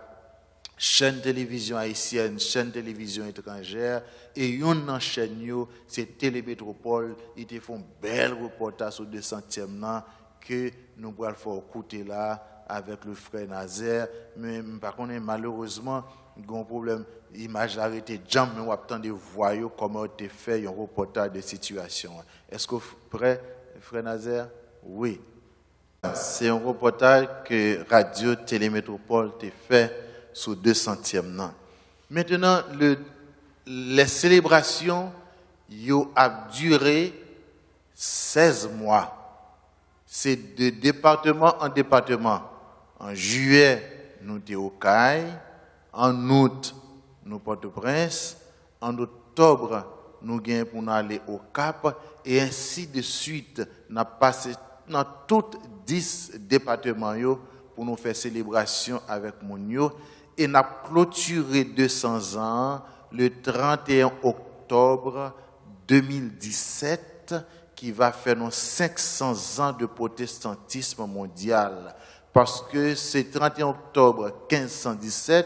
chaîne télévision haïtienne, chaîne télévision étrangère, et une chaîne, c'est Télémétropole, ils te font bel reportage au 200e an que nous allons faire écouter là, avec le frère Nazaire, mais par contre, malheureusement, il y a un problème, l'image a été jam, mais on attend de voir comment on fait un reportage de situation. Est-ce que vous prêt, frère Nazaire? Oui. C'est un reportage que Radio Télémétropole a fait sur 200e an. Maintenant, les célébrations ont duré 16 mois. C'est de département en département. En juillet, nous étions au CAI. En août, nous Port-au-Prince. En octobre, nous gagnons pour aller au Cap. Et ainsi de suite, nous avons passé dans tous 10 départements pour nous faire célébration avec mon. Et nous avons clôturé 200 ans le 31 octobre 2017, qui va faire nos 500 ans de protestantisme mondial. Parce que c'est 31 octobre 1517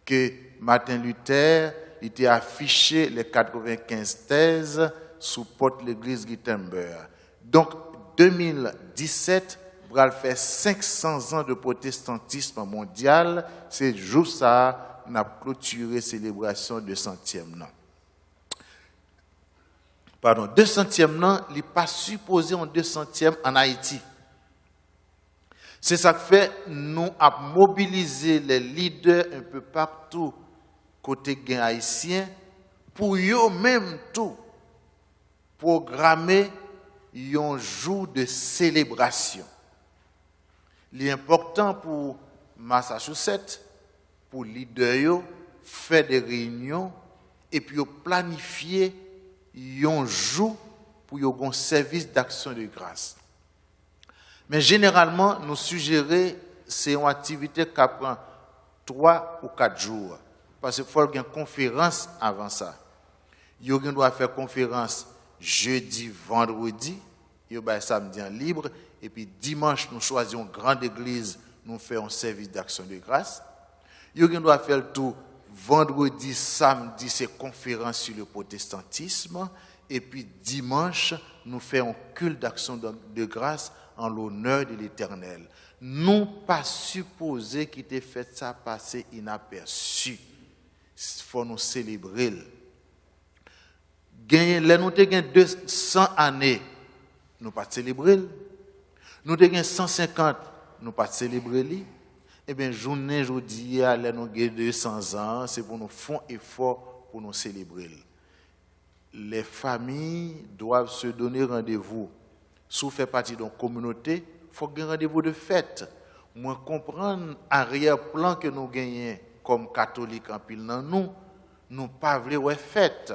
que Martin Luther était affiché les 95 thèses sous porte l'église Gutenberg. Donc, 2017 va faire 500 ans de protestantisme mondial. C'est juste ça, on a clôturé célébration de 200e an. Pardon, 200e an, il n'est pas supposé en 200e en Haïti. C'est ça que fait, nous avons mobilisé les leaders un peu partout, côté gain haïtien, pour eux-mêmes tout, programmer un jour de célébration. L'important pour Massachusetts, pour les leaders, faire des réunions et puis planifier un jour pour un service d'action de grâce. Mais généralement, nous suggérons c'est une activité qui prend 3 ou 4 jours. Parce qu'il faut une conférence avant ça. Il doit faire conférence jeudi, vendredi, il y a samedi en libre, et puis dimanche, nous choisissons une grande église, nous faisons un service d'action de grâce. Il doit faire le tout vendredi, samedi, c'est conférence sur le protestantisme, et puis dimanche, nous faisons un culte d'action de grâce en l'honneur de l'Éternel. Nous pas supposé qu'il ait fait ça passer inaperçu. Il faut nous célébrer. Nous avons 200 années, nous pas célébrer. Nous avons 150, nous pas célébrer. Eh bien, journée, aujourd'hui, nous avons 200 ans, c'est pour nous faire effort pour nous célébrer. Les familles doivent se donner rendez-vous. Si vous faites partie d'une communauté, il faut qu'il y ait un rendez-vous de fête. Moi, comprendre l'arrière-plan que nous gagnons comme catholiques en pile dans nous ne pas voulons fête.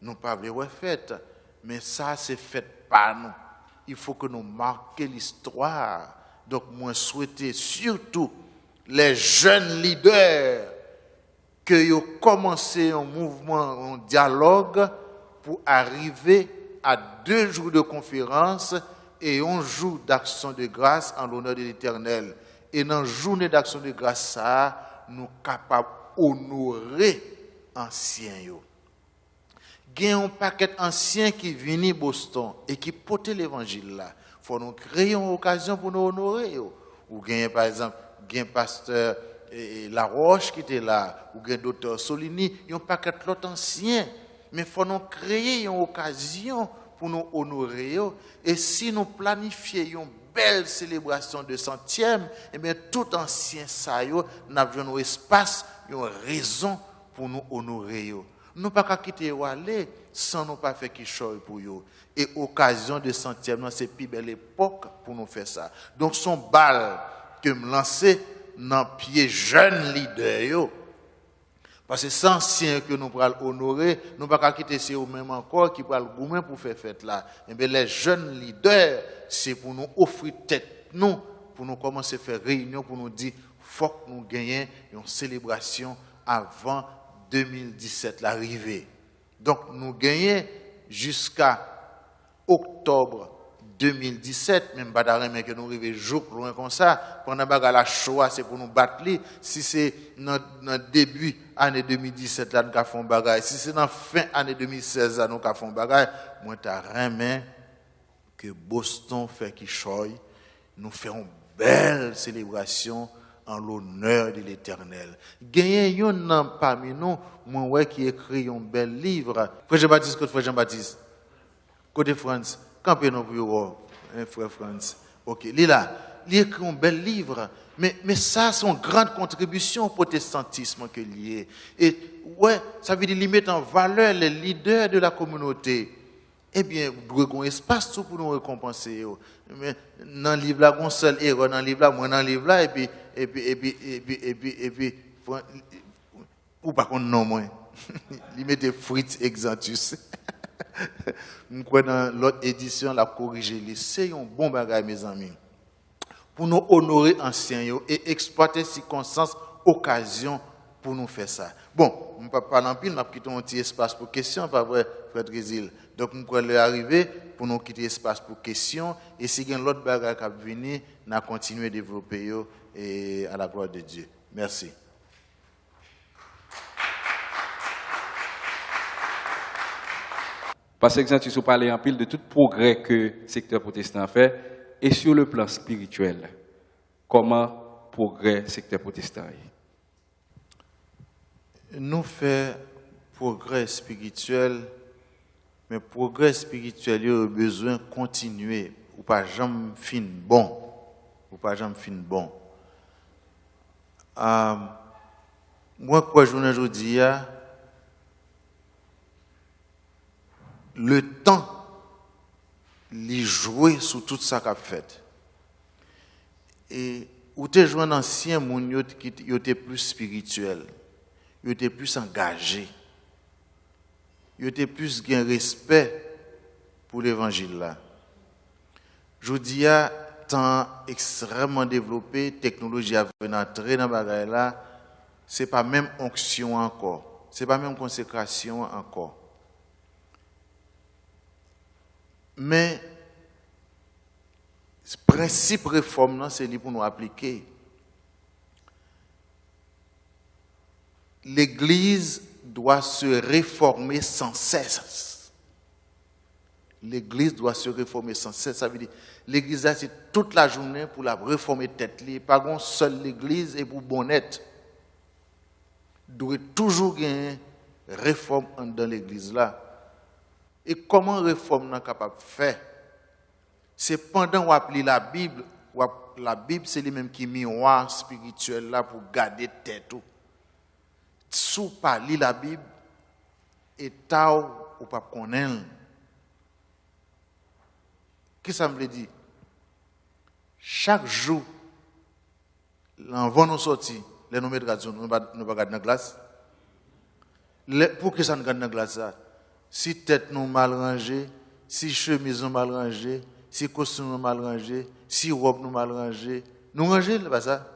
Nous pas voulons fête. Mais ça, c'est fait par nous. Il faut que nous marquions l'histoire. Donc, moi, souhaiter surtout les jeunes leaders que ont commencé un mouvement, un dialogue pour arriver à 2 jours de conférence et 1 jour d'action de grâce en l'honneur de l'Éternel. Et dans la journée d'action de grâce, ça, nous sommes capables d'honorer anciens. Il y a un paquet ancien qui vient de Boston et qui porte l'évangile là. Il faut nous créer une occasion pour nous honorer. Ou bien, par exemple, un pasteur Laroche qui était là, ou un docteur Solini, il y a un paquet d'autres anciens. Mais il faut nous créer une occasion pour nous honorer. Et si nous planifions une belle célébration de 100e, eh bien, tout ancien ça, nous avons un espace, une raison pour nous honorer. Nous ne pouvons pas quitter aller sans nous pas faire quelque chose pour eux. Et occasion de 100e, c'est plus belle époque pour nous faire ça. Donc, son balle que me lancer dans pied jeune leader, parce que c'est ancien que nous pourrons honorer, nous ne pouvons pas quitter ces mêmes encore qui pourront le pour faire fête là. Et bien, les jeunes leaders, c'est pour nous offrir tête, nous, pour nous commencer à faire réunion, pour nous dire, faut que nous gagnions une célébration avant 2017 l'arrivée. Donc nous gagnons jusqu'à octobre 2017, même pas d'arrêt, mais que nous arrivons jour loin comme ça. Pendant la Shoah, c'est pour nous battre. Si c'est dans début année 2017 là nous avons fait bagaille, si c'est dans fin année 2016 là nous avons fait bagaille, moi t'as rien que Boston fait qui choye, nous faisons une belle célébration en l'honneur de l'Éternel. Gagné yon parmi nous, moi qui écrit un bel livre. Frère Jean-Baptiste, côté Frère Jean-Baptiste. Côté France, campé non bureau, frère France. OK, il écrit un bel livre, mais ça c'est une grande contribution au protestantisme que lié. Et ouais, ça veut dire qu'il met en valeur les leaders de la communauté. Eh bien, nous avons un espace pour nous récompenser. Mais dans le livre là, on seul erreur dans le livre là, moi dans le livre là, et puis, ou par contre non moins. Il met des frites exantus. Nous crois dans l'autre édition la corriger. C'est un bon bagage mes amis. Pour nous honorer anciens et exploiter circonstances, occasions pour nous faire ça. Bon, on ne peut pas parler en pile, on a quitté un petit espace pour questions, pas vrai, Frère Trésil. Donc, nous allons arriver pour nous quitter l'espace pour questions. Et si il y a l'autre bagage qui va venir, nous allons continuer à développer et à la gloire de Dieu. Merci. Parce que vous parlez en pile de tout progrès que le secteur protestant fait et sur le plan spirituel, comment progrès le secteur protestant est? Nous faisons progrès spirituel, mais progrès spirituel, il a besoin de continuer, ou pas jamais fin bon. Ou pas jamais fin bon. Moi, quoi, je dis, le temps, il jouer sur tout ça qu'a fait. Et où tu joué un ancien monde qui était plus spirituel, il était plus engagé, il était plus gain respect pour l'évangile là. Je dis temps extrêmement développé, technologie a venu entrer dans bagaille là, c'est pas même onction encore, c'est pas même consécration encore. Mais ce principe réforme c'est lui pour nous appliquer. L'Église doit se réformer sans cesse. L'Église doit se réformer sans cesse. Ça veut dire l'Église c'est toute la journée pour la réformer tête. Pas une seule l'Église et pour bonnette. Doit toujours gagner réforme dans l'Église là. Et comment réforme n'est capable de faire? C'est pendant qu'on applique la Bible c'est lui-même qui miroir spirituel là pour garder tête. Sous pas lire la Bible et tao ou pas connaître. Qu'est-ce que ça me veut dire? Chaque jour, avant nous sortir, les nous mettre nous pas garder dans la glace. Pour que ça ne garde dans la glace ça? Si tête nous mal rangée, si chemise nous mal rangée, si costume nous mal rangé, si robe nous mal rangé, nous ranger pas ça.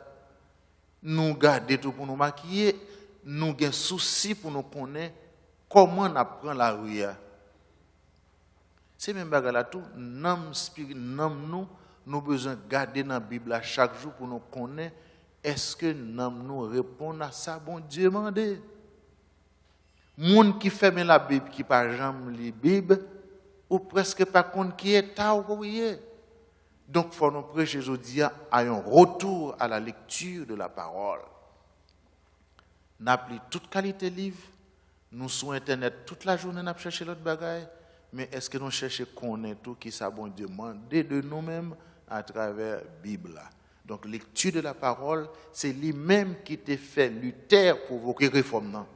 nous garder tout pour nous maquiller, nous avons souci pour nous connaître comment on apprend la rue. C'est même bagarre là tout, nous besoin de garder dans la Bible chaque jour pour nous connaître est-ce que nous répondons à ça, bon Dieu mandé. Moun qui ferme la Bible, qui pas jamais la Bible, ou presque pas compte qui est tard ou est. Donc, il faut nous prêcher aujourd'hui à un retour à la lecture de la parole. Nous avons toute qualité de livre, nous sur Internet toute la journée, nous cherchons l'autre bagaille, mais est-ce que nous cherchons connaître tout qui ça bon Dieu demandé de nous-mêmes à travers la Bible? Donc, lecture de la parole, c'est lui-même qui t'a fait lutter pour provoquer réforme. Non?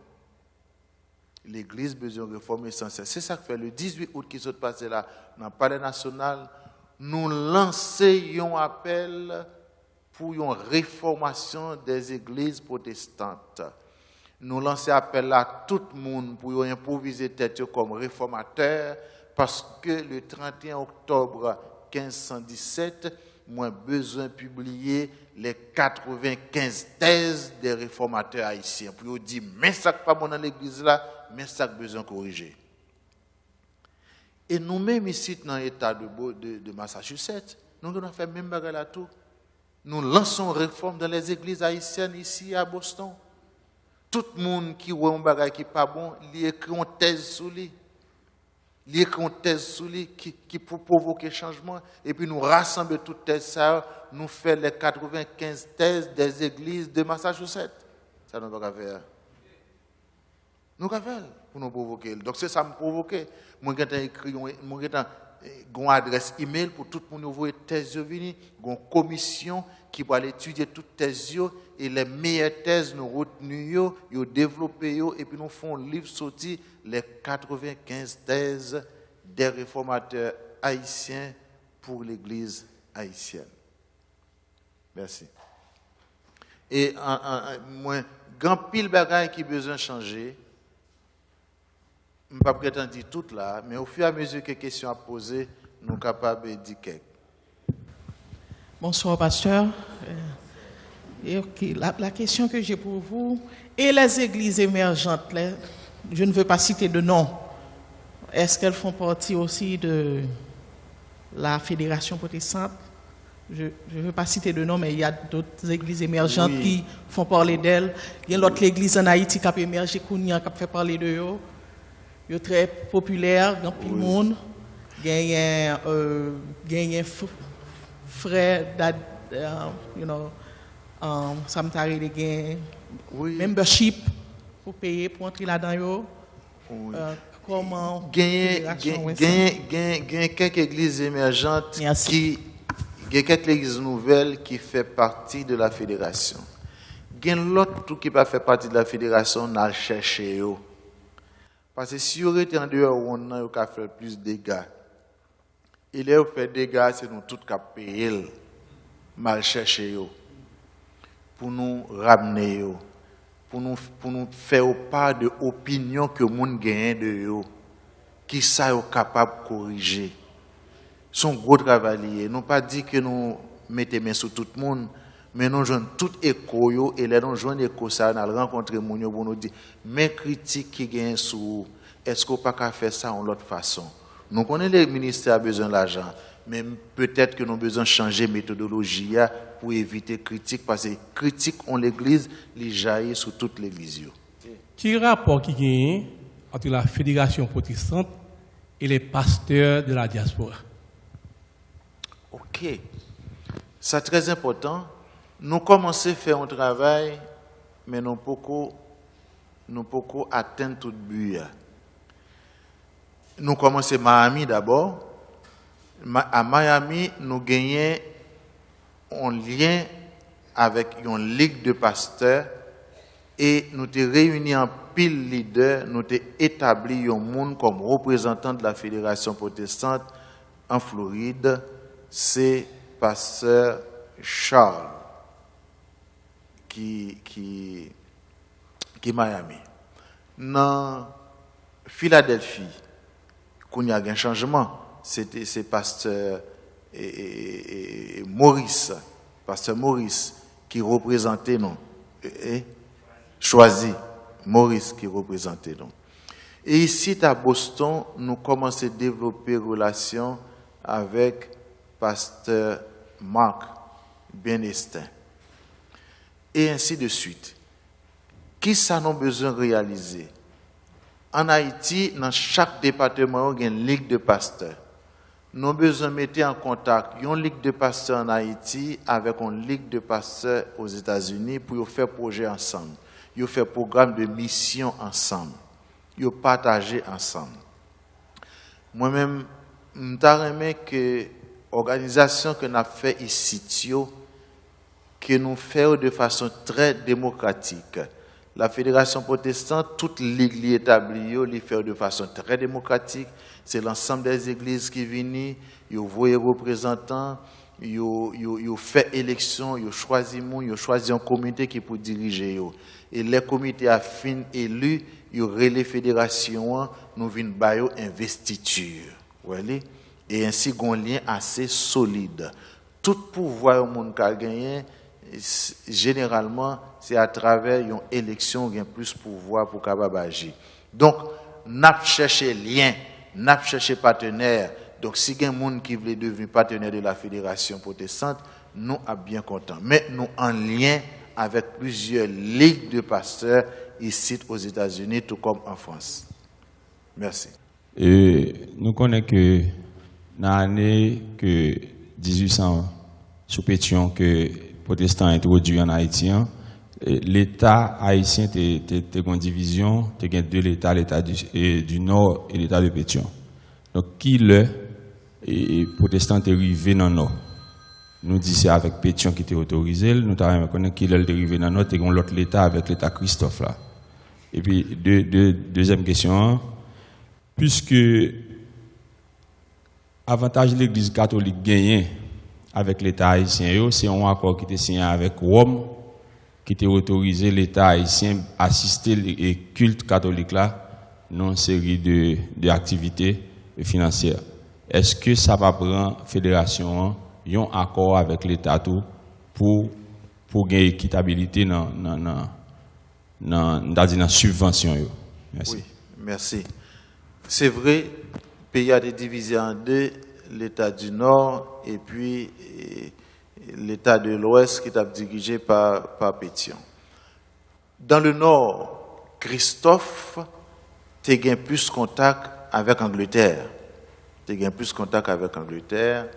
L'Église a besoin de réforme essentielle. C'est ça que fait le 18 août qui s'est passé là, dans le Palais national, nous lançons un appel pour une réformation des églises protestantes. Nous lançons un appel à tout le monde pour improviser tête comme réformateur, parce que le 31 octobre 1517, moi besoin de publier les 95 thèses des réformateurs haïtiens. Pour dire, mais ça n'est pas bon dans l'église là, mais ça a besoin de corriger. Et nous-mêmes ici, dans l'État de Massachusetts, nous avons fait même bagarre là tout. Nous lançons réforme dans les églises haïtiennes ici à Boston. Tout le monde qui voit un bagage qui n'est pas bon, il écrit une thèse sur lui. Il écrit une thèse sur lui qui pour provoquer changement. Et puis nous rassemblons toutes thèses ça, nous faisons les 95 thèses des églises de Massachusetts. Ça nous va faire. Nous avons fait pour nous provoquer. Donc c'est ça me provoquer. Moi j'ai écrit une adresse email pour tout le monde envoyer thèses venir, une commission qui va étudier toutes thèses et les meilleures thèses nous retenir, nous développer et puis nous font un livre sorti les 95 thèses des réformateurs haïtiens pour l'église haïtienne. Merci. Et moi grand pile bagaille qui besoin de changer. Je ne vais pas prétendre dire tout là, mais au fur et à mesure que les questions à poser, nous sommes capables de dire quelque. Bonsoir, pasteur. La question que j'ai pour vous, et les églises émergentes, là, je ne veux pas citer de nom, est-ce qu'elles font partie aussi de la fédération protestante? Je ne veux pas citer de nom, mais il y a d'autres églises émergentes qui font parler d'elles. Il y a l'autre église en Haïti qui a émergé, qui a fait parler de eux. Ils sont très populaires dans tout le monde. Il y a un frère, ça me tarde de membership pour payer pour entrer là-dedans. Comment il y a quelques églises émergentes il y a quelques églises nouvelles qui font partie de la fédération. Il y a l'autre qui ne fait pas partie de la fédération, on a cherché. Parce que si on était en dehors, on a fait plus de dégâts. Et là, on fait des dégâts, c'est nous tous qui payons mal chercher pour nous ramener, pour nous faire part de l'opinion que le monde gagne de eux, qui sont capables de corriger. Son gros travail. Nous pas dit que nous mettons main sur tout le monde, mais nous jouons tout écho et là nous jouons écho ça, nous rencontré les gens pour nous dire, mes critiques qui gagnent sur, est-ce qu'on pas qu'à faire ça en l'autre façon? Nous connaissons les ministères a besoin d'argent, mais peut-être que nous avons besoin de changer la méthodologie pour éviter critique, parce que critique en l'église, les jaillit sur toute l'église. Quel rapport qui gagne entre la fédération protestante et les pasteurs de la diaspora? Ok. C'est très important. Nous commençons à faire un travail, mais nous pouvons atteindre tout but. Nous commençons à Miami d'abord. À Miami, nous gagnons un lien avec une ligue de pasteurs et nous avons réuni en pile leader, nous avons établi un monde comme représentant de la fédération protestante en Floride. C'est pasteur Charles qui Miami. Dans Philadelphie, il y a un changement. C'est pasteur Maurice qui représentait nous. choisi Maurice qui représentait donc. Et ici à Boston, nous commençons à développer une relation avec pasteur Marc Benestin. Et ainsi de suite. Qui ça nous besoin de réaliser? En Haïti, dans chaque département, il y a une ligue de pasteurs. Nous avons besoin de mettre en contact une ligue de pasteurs en Haïti avec une ligue de pasteurs aux États-Unis pour faire projet ensemble. Ils faire programme de mission ensemble. Ils partager ensemble. Moi-même, je me que l'organisation que nous avons fait ici, que nous faisons de façon très démocratique. La Fédération protestante, toute l'église établie, les fait de façon très démocratique. C'est l'ensemble des églises qui viennent, ils voient les représentants, ils font élection, ils choisissent un comité qui peut diriger. Et les comités affines élus, ils relèvent les fédérations, nous venons bailler investiture. Et ainsi, il y a un lien assez solide. Tout pouvoir au monde qui a gagné, généralement, c'est à travers une élection qu'il y a plus de pouvoir pour capable agir. Donc, nous cherchons lien, nous cherchons partenaire. Donc, si il y a des gens qui veulent devenir partenaire de la Fédération protestante, nous sommes bien contents. Mais nous sommes en lien avec plusieurs ligues de pasteurs ici aux États-Unis, tout comme en France. Merci. Nous connaissons que dans l'année que 1800, sous Pétion, que protestants introduit en Haïti, l'État haïtien était une division, il y a deux États, l'État du Nord et l'État de Pétion. Donc, qui le protestant est arrivé dans le Nord? Nous disons c'est avec Pétion qui était autorisé, nous avons reconnu qu'il est arrivé dans le Nord, et l'autre l'État avec l'État Christophe là. Et puis, deuxième question, puisque avantage de l'Église catholique gagné avec l'État haïtien, c'est un accord qui était signé avec Rome, qui était autorisé l'État haïtien à assister les cultes catholiques là dans une série d'activités financières. Est-ce que ça va prendre fédération un accord avec l'État tout pour gagner équitabilité dans la subvention? Merci. Oui, merci. C'est vrai, le pays a été divisé en deux, l'État du Nord et puis l'État de l'Ouest qui est dirigé par Pétion. Dans le Nord, Christophe a eu plus contact avec Angleterre. Il a eu plus contact avec Angleterre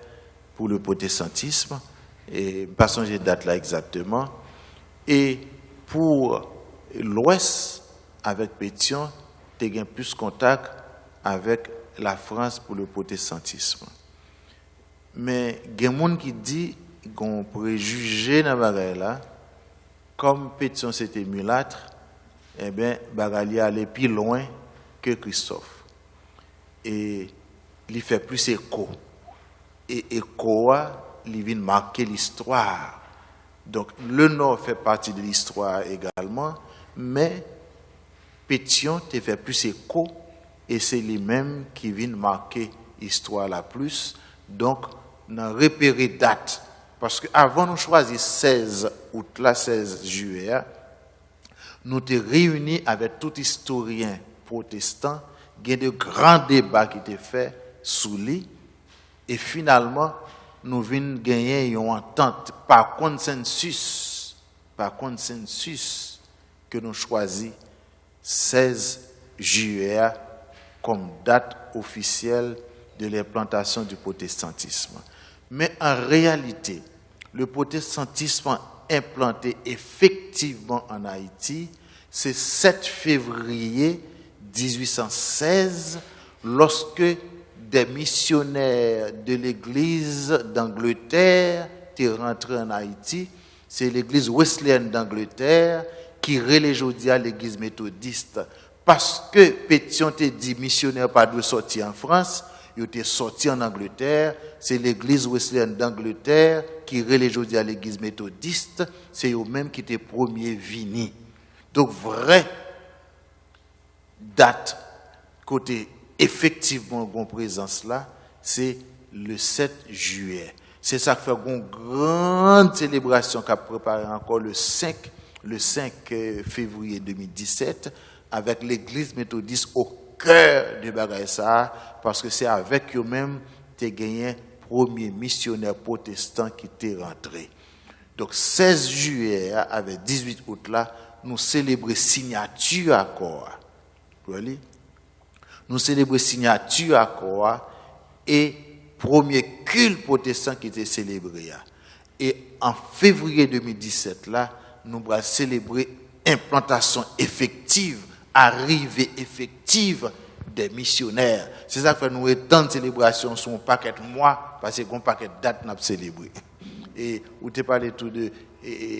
pour le protestantisme, et pas changer de date là exactement. Et pour l'Ouest, avec Pétion, il a eu plus contact avec la France pour le protestantisme. Mais il y a des gens qui disent qu'on préjugé dans bagaille là, comme Pétion c'était mulâtre, eh bien, Bagali allait plus loin que Christophe. Et il fait plus écho. Et écho, il vient marquer l'histoire. Donc, le Nord fait partie de l'histoire également, mais Pétion te fait plus écho, et c'est lui-même qui vient marquer l'histoire la plus. Donc, dans repérer date. Parce qu'avant nous choisir 16 août, la 16 juillet, nous étions réunis avec tout historien protestant, il y a de grands débats qui étaient faits sous lui, et finalement, nous venons gagner une entente par consensus, que nous choisissons 16 juillet comme date officielle de l'implantation du protestantisme. Mais en réalité, le protestantisme implanté effectivement en Haïti, c'est 7 février 1816, lorsque des missionnaires de l'église d'Angleterre étaient rentrés en Haïti. C'est l'église wesleyenne d'Angleterre qui relaie aujourd'hui à l'église méthodiste. Parce que Pétion te dit missionnaire pas de sortir en France, il était sorti en Angleterre. C'est l'église wesleyenne d'Angleterre qui relaie aujourd'hui à l'église méthodiste. C'est eux-mêmes qui étaient premiers venus. Donc, vraie date, côté effectivement une présence là, c'est le 7 juillet. C'est ça qui fait une grande célébration qu'a préparé encore le 5 le 5 février 2017 avec l'église méthodiste au cœur de bagaille ça parce que c'est avec eux-mêmes que gagné premier missionnaire protestant qui était rentré. Donc 16 juillet avec 18 août là, nous célébrons signature accord. Nous célébrons signature accord et premier culte protestant qui était célébré. Et en février 2017 là, nous allons célébrer implantation effective, arrivée effective des missionnaires. C'est ça que fait nous étendre célébration sur un paquet de mois parce qu'on paquet de dates n'a célébré. Et vous te parlé tout de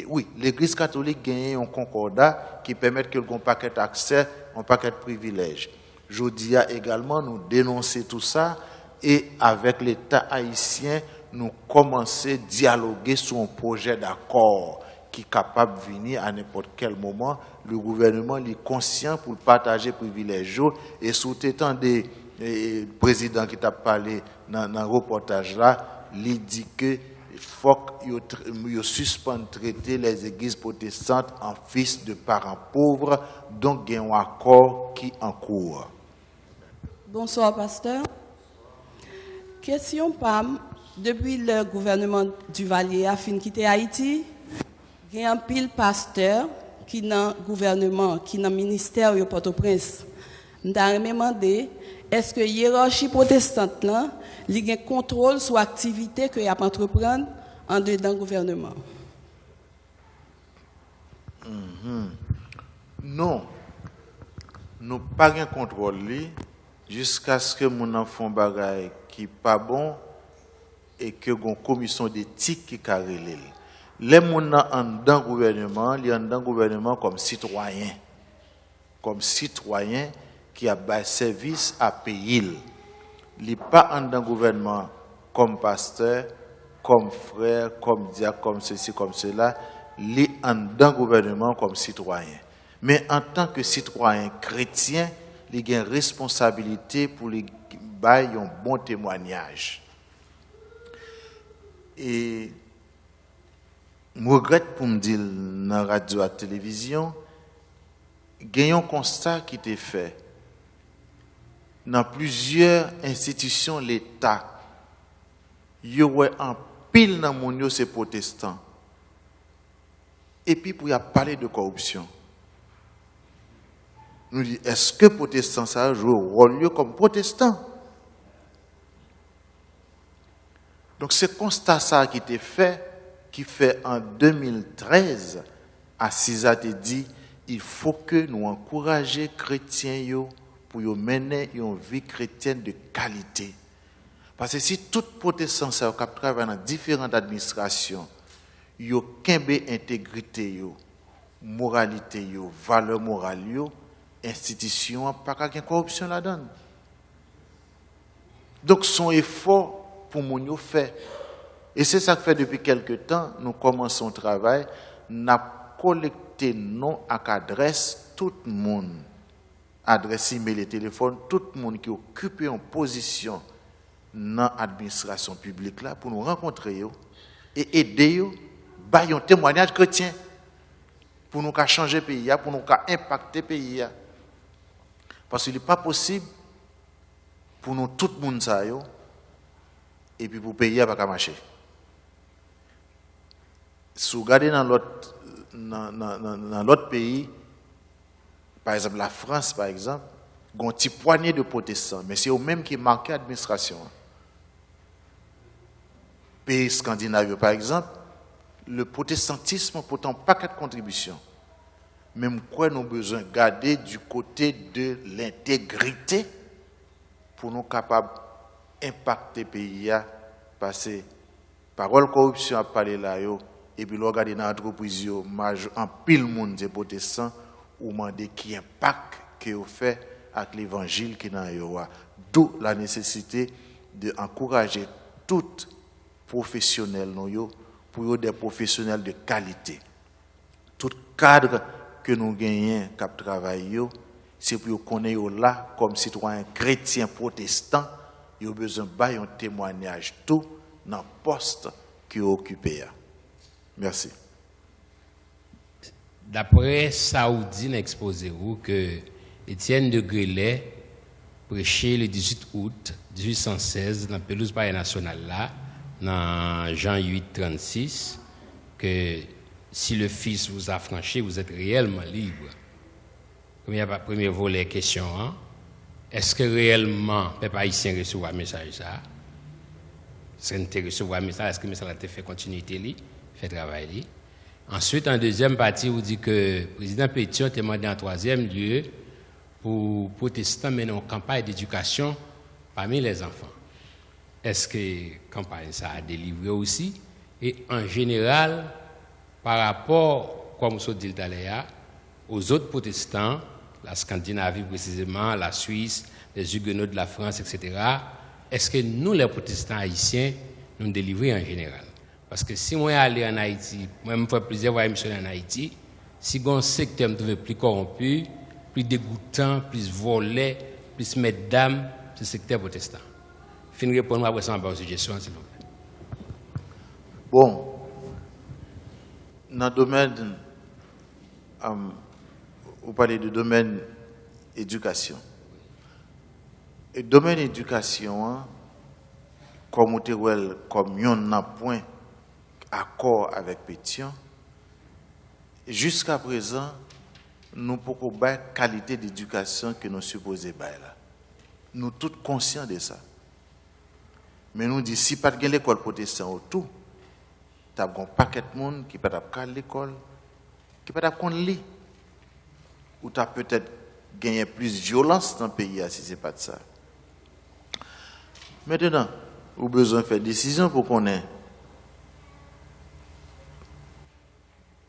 oui, l'église catholique gagne un concordat qui permet que le paquet d'accès, un paquet de privilèges. Jodia également nous dénoncer tout ça et avec l'État haïtien nous commencer à dialoguer sur un projet d'accord qui est capable de venir à n'importe quel moment. Le gouvernement est conscient pour partager privilèges et sous étant des présidents qui t'a parlé dans le reportage là, il dit que il faut qu'il suspende traiter les églises protestantes en fils de parents pauvres, donc il y a un accord qui est en cours. Bonsoir, pasteur. Question PAM. Depuis le gouvernement Duvalier a fini quitter Haïti, il y a un pile pasteur qui dans le gouvernement, qui dans le ministère de Port-au-Prince. Je me demandé, est-ce que la hiérarchie protestante là, il y a un contrôle sur l'activité que y a entreprendre en dedans du gouvernement? Non. Nous pas de contrôle jusqu'à ce que mon enfant bagaille qui pas bon et que une commission d'éthique qui carré. Les gens en dans gouvernement, ils en dans gouvernement comme citoyen qui a bas service à payer. Il n'est pas en dans gouvernement comme pasteur, comme frère, comme diacre, comme ceci, comme cela. Il est en dans gouvernement comme citoyen. Mais en tant que citoyen chrétien, il a une responsabilité pour lui bailler un bon témoignage. Et je regrette pour me dire dans la radio et la télévision, il y a un constat qui était fait. Dans plusieurs institutions de l'État, il y a un pile dans mon yo c'est protestant. Et puis pour y parler de corruption. Nous disons, est-ce que protestant ça joue un rôle comme protestant? Donc c'est constat ça qui était fait, qui fait en 2013, Assisa a dit, il faut que nous encouragions les chrétiens pour mener une vie chrétienne de qualité. Parce que si tout protestant ça travaille dans différentes administrations, il y a qu'une intégrité, moralité, valeur morale, institution, pas qu'une corruption là-dedans. Donc son effort pour mon fait. Et c'est ça que fait depuis quelque temps, nous commençons le travail, nous avons collecté nom à adresse tout le monde, adresse email et téléphone, tout le monde qui occupe une position dans l'administration publique là pour nous rencontrer et aider à un témoignage chrétien pour nous changer le pays, pour nous impacter le pays. Parce qu'il n'est pas possible pour nous tout le monde ça et puis pour le pays pas marcher. Si vous regardez dans l'autre pays, par exemple la France par exemple, il y a un petit poignet de protestants, mais c'est eux-mêmes qui marquent l'administration. Pays scandinaves par exemple, le protestantisme pourtant pas de contribution. Même quoi nous avons besoin de garder du côté de l'intégrité pour nous capables d'impacter le pays, parce que parole corruption a parlé là, et puis regarder dans l'entreprise, en pile monde des protestants, ou demander qui impact que vous fait avec l'évangile qui est dans yo. D'où la nécessité d'encourager tout professionnel pour des professionnels de qualité. Tout cadre que nous gagnons cap travail c'est pour qu'on est là comme citoyen chrétien protestant, il a besoin de un témoignage tout dans le poste qui est occupé. Merci. d'après Saoudi exposé que Étienne de Grelais prêchait le 18 août 1816 dans la pelouse palais national là, dans Jean 8, 36, que si le Fils vous a franchi, vous êtes réellement libre. Premier volet question, hein? Est-ce que réellement le peuple haïtien reçoit un message ça? Si vous recevoir un message, est-ce que le message a fait continuité, fait travail? Ensuite, en deuxième partie, vous dit que le président Pétion a demandé en troisième lieu pour protestants mener une campagne d'éducation parmi les enfants. Est-ce que la campagne ça a délivré aussi? Et en général, par rapport, comme vous dit d'ailleurs, aux autres protestants, la Scandinavie précisément, la Suisse, les Huguenots de la France, etc., est-ce que nous, les protestants haïtiens, nous délivrons en général? Parce que si moi aller en Haïti, moi je fais plusieurs voyages missionnaires en Haïti, si un secteur me trouve plus corrompu, plus dégoûtant, plus volé, plus mesdames, c'est le secteur protestant. Fin répondre après ça en suggestion, s'il vous plaît. Bon, dans le domaine, vous parlez du domaine éducation. Le domaine éducation, comme on n'a point accord avec Pétion, jusqu'à présent, nous ne pouvons pas la qualité d'éducation que nous supposons là. Nous sommes tous conscients de ça. Mais nous disons, si pas de l'école protestante autour, tu as un paquet de monde qui ne peut pas à l'école, qui ne peut pas lire. Ou tu as peut-être gagné plus de violence dans le pays si ce n'est pas de ça. Maintenant, vous avez besoin de faire des décisions pour qu'on ait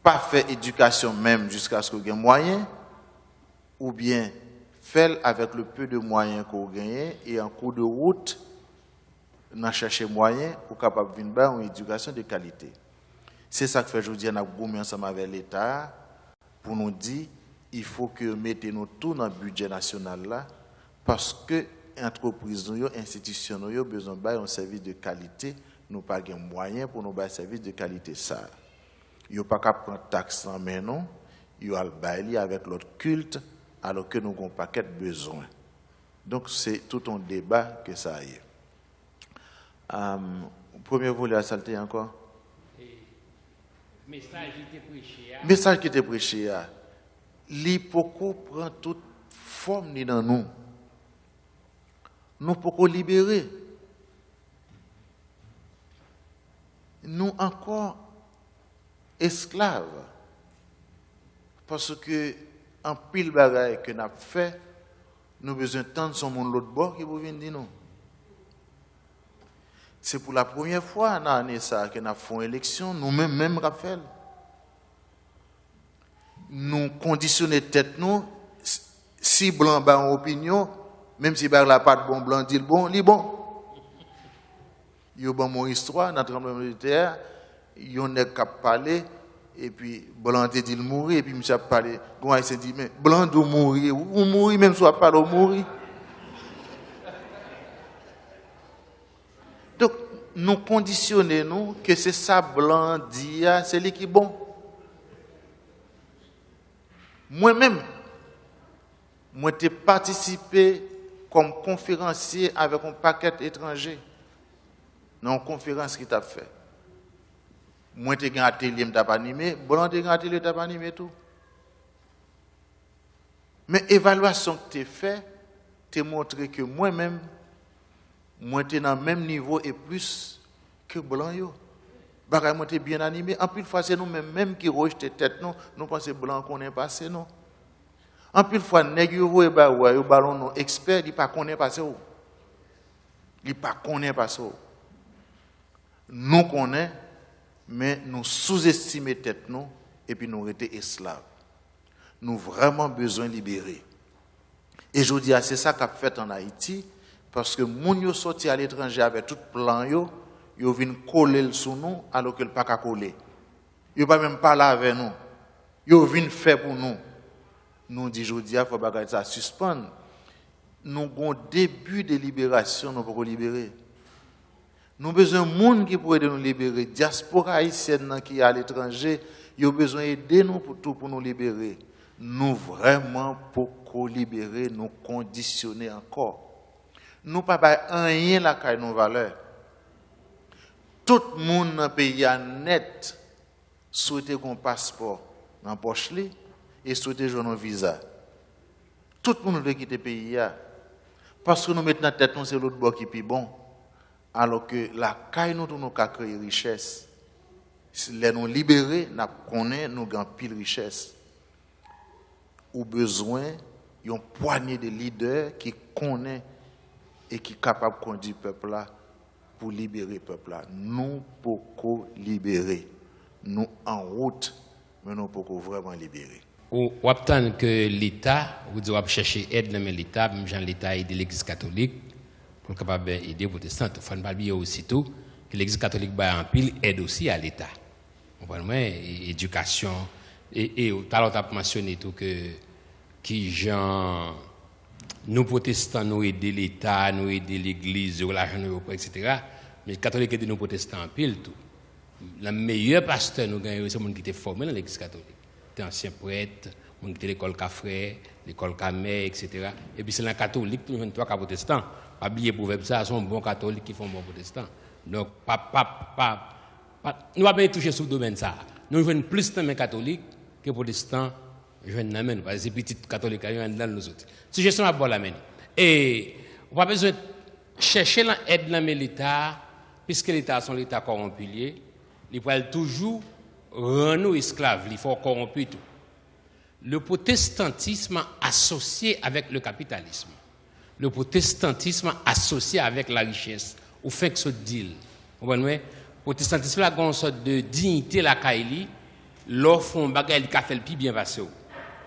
pas fait éducation même jusqu'à ce qu'on ait moyen, ou bien faire avec le peu de moyens qu'on gagne et en cours de route, on chercher moyens pour capable venir faire une éducation de qualité. C'est ça que fait aujourd'hui on a gommé ensemble avec l'État pour nous dire il faut que nous mettions tout dans le budget national là parce que entreprises, institutions ont besoin d'un service de qualité, nous pas de moyens pour nous faire un service de qualité ça. Il n'y a pas qu'à prendre taxe en main non, il y a le bail avec l'autre culte alors que nous avons un paquet de besoins. Donc c'est tout un débat que ça y est. Premier volet à salter encore. Message qui était prêché. L'hypocrisie prend toute forme dans nous. Nous pouvons libérer. Nous encore esclaves. Parce que en pile bagaille que nous avons fait, nous avons besoin de temps de son monde l'autre bord qui vous vient dire nous. C'est pour la première fois dans l'année ça que nous avons fait une élection, nous-mêmes, même Raphaël. Nous conditionnons tête nous, si blanc ba en opinion, même si la pas de bon blanc dit le bon, il bon. Yo bon mon histoire dans tremblement de terre, yo n'est qu'à parler et puis blanc te dit le mourir et puis monsieur a parlé, comment il s'est dit mais blanc doit mourir ou mourir même soit pas le mourir. Donc nous conditionnons que c'est ça blanc dit c'est lui qui bon. Moi-même, j'ai participé comme conférencier avec un paquet étranger dans une conférence qui t'a fait. Moi, j'ai un atelier qui t'a animé, Blanc, j'ai un atelier qui t'a animé tout. Mais l'évaluation que tu as faite, tu as montré que moi-même, moi, j'étais dans le même niveau et plus que Blanc. Bagay moi bien animé. En plus fois c'est nous même qui rejeter tête nous pensons blanc qu'on est passé non. En plus fois nèg yo voye ba yo ballon non expert il pas connaît passé ou. Il pas connaît passé ou. Nous connaît mais nous sous-estimer tête nous et puis nous rester esclaves. Nous vraiment besoin libérer. Et je dis c'est ça qu'a fait en Haïti parce que moun yo sorti à l'étranger avec tout plan yo ils viennent coller sur nous alors qu'ils ne peuvent pas coller. Ils ne peuvent même pas parler avec nous. Ils viennent faire pour nous. Nous disons aujourd'hui, il faut que ça suspende. Nous avons un début de libération, nous pouvons libérer. Nous avons besoin de monde qui pourrait nous libérer. Diaspora haïtienne qui est à l'étranger, Ils ont besoin d'aider nous pour nous libérer. Nous vraiment pour libérer, nous conditionner encore. Nous pas rien la caille nos valeurs. Tout le monde dans le pays a net souhaité qu'on passeport dans poche et souhaité jouer un visa. Tout le monde veut quitter le pays parce que nous mettons dans la tête c'est l'autre bord qui est plus bon. Alors que la caille nous nous créer richesse. Si nous libérer, nous connaissons nous gagnons pile richesse. Ou besoin d'une poignée de leaders qui connaissent et qui sont capables de conduire le peuple là pour libérer le peuple là. Nous pouvons libérer. Nous en route, mais nous pouvons vraiment libérer. Ou attend que l'État, ou dit chercher aide dans l'État, même Jean l'État aide l'Église catholique pour capable aider les protestants. Il faut pas oublier aussitôt que l'Église catholique va en pile aide aussi à l'État. Vous comprenez? Éducation et talent a mentionné tout que qui Jean nous protestants nous aider l'État, nous aider l'Église, l'argent etc. Mais les catholiques aident nous protestants en pile tout. Le meilleur pasteur nous gagne c'est monde qui était formé dans l'Église catholique. Des anciens prêtres, qui était l'école Cafré, l'école Camé, etc. Et puis c'est la catholique, nous avons trois protestants. Pas oublier proverbe ça, sont bons catholiques qui font bons protestants. Donc nous avons bien touché sur le domaine ça. Nous avons plus de catholiques que protestants. Je vais n'amener parce que c'est petit catholique qui sont dans nous autres. Si je suis à bord la main. Et on n'a pas besoin de chercher l'aide dans l'État, puisque l'État sont l'État corrompu. Il faut toujours rendre nous esclaves, il faut corromper tout. Le protestantisme associé avec le capitalisme, le protestantisme associé avec la richesse, au fait que ce deal. Vous comprenez? Le protestantisme a une sorte de dignité la Kaili, l'offre un bagage qui a fait le plus bien passé.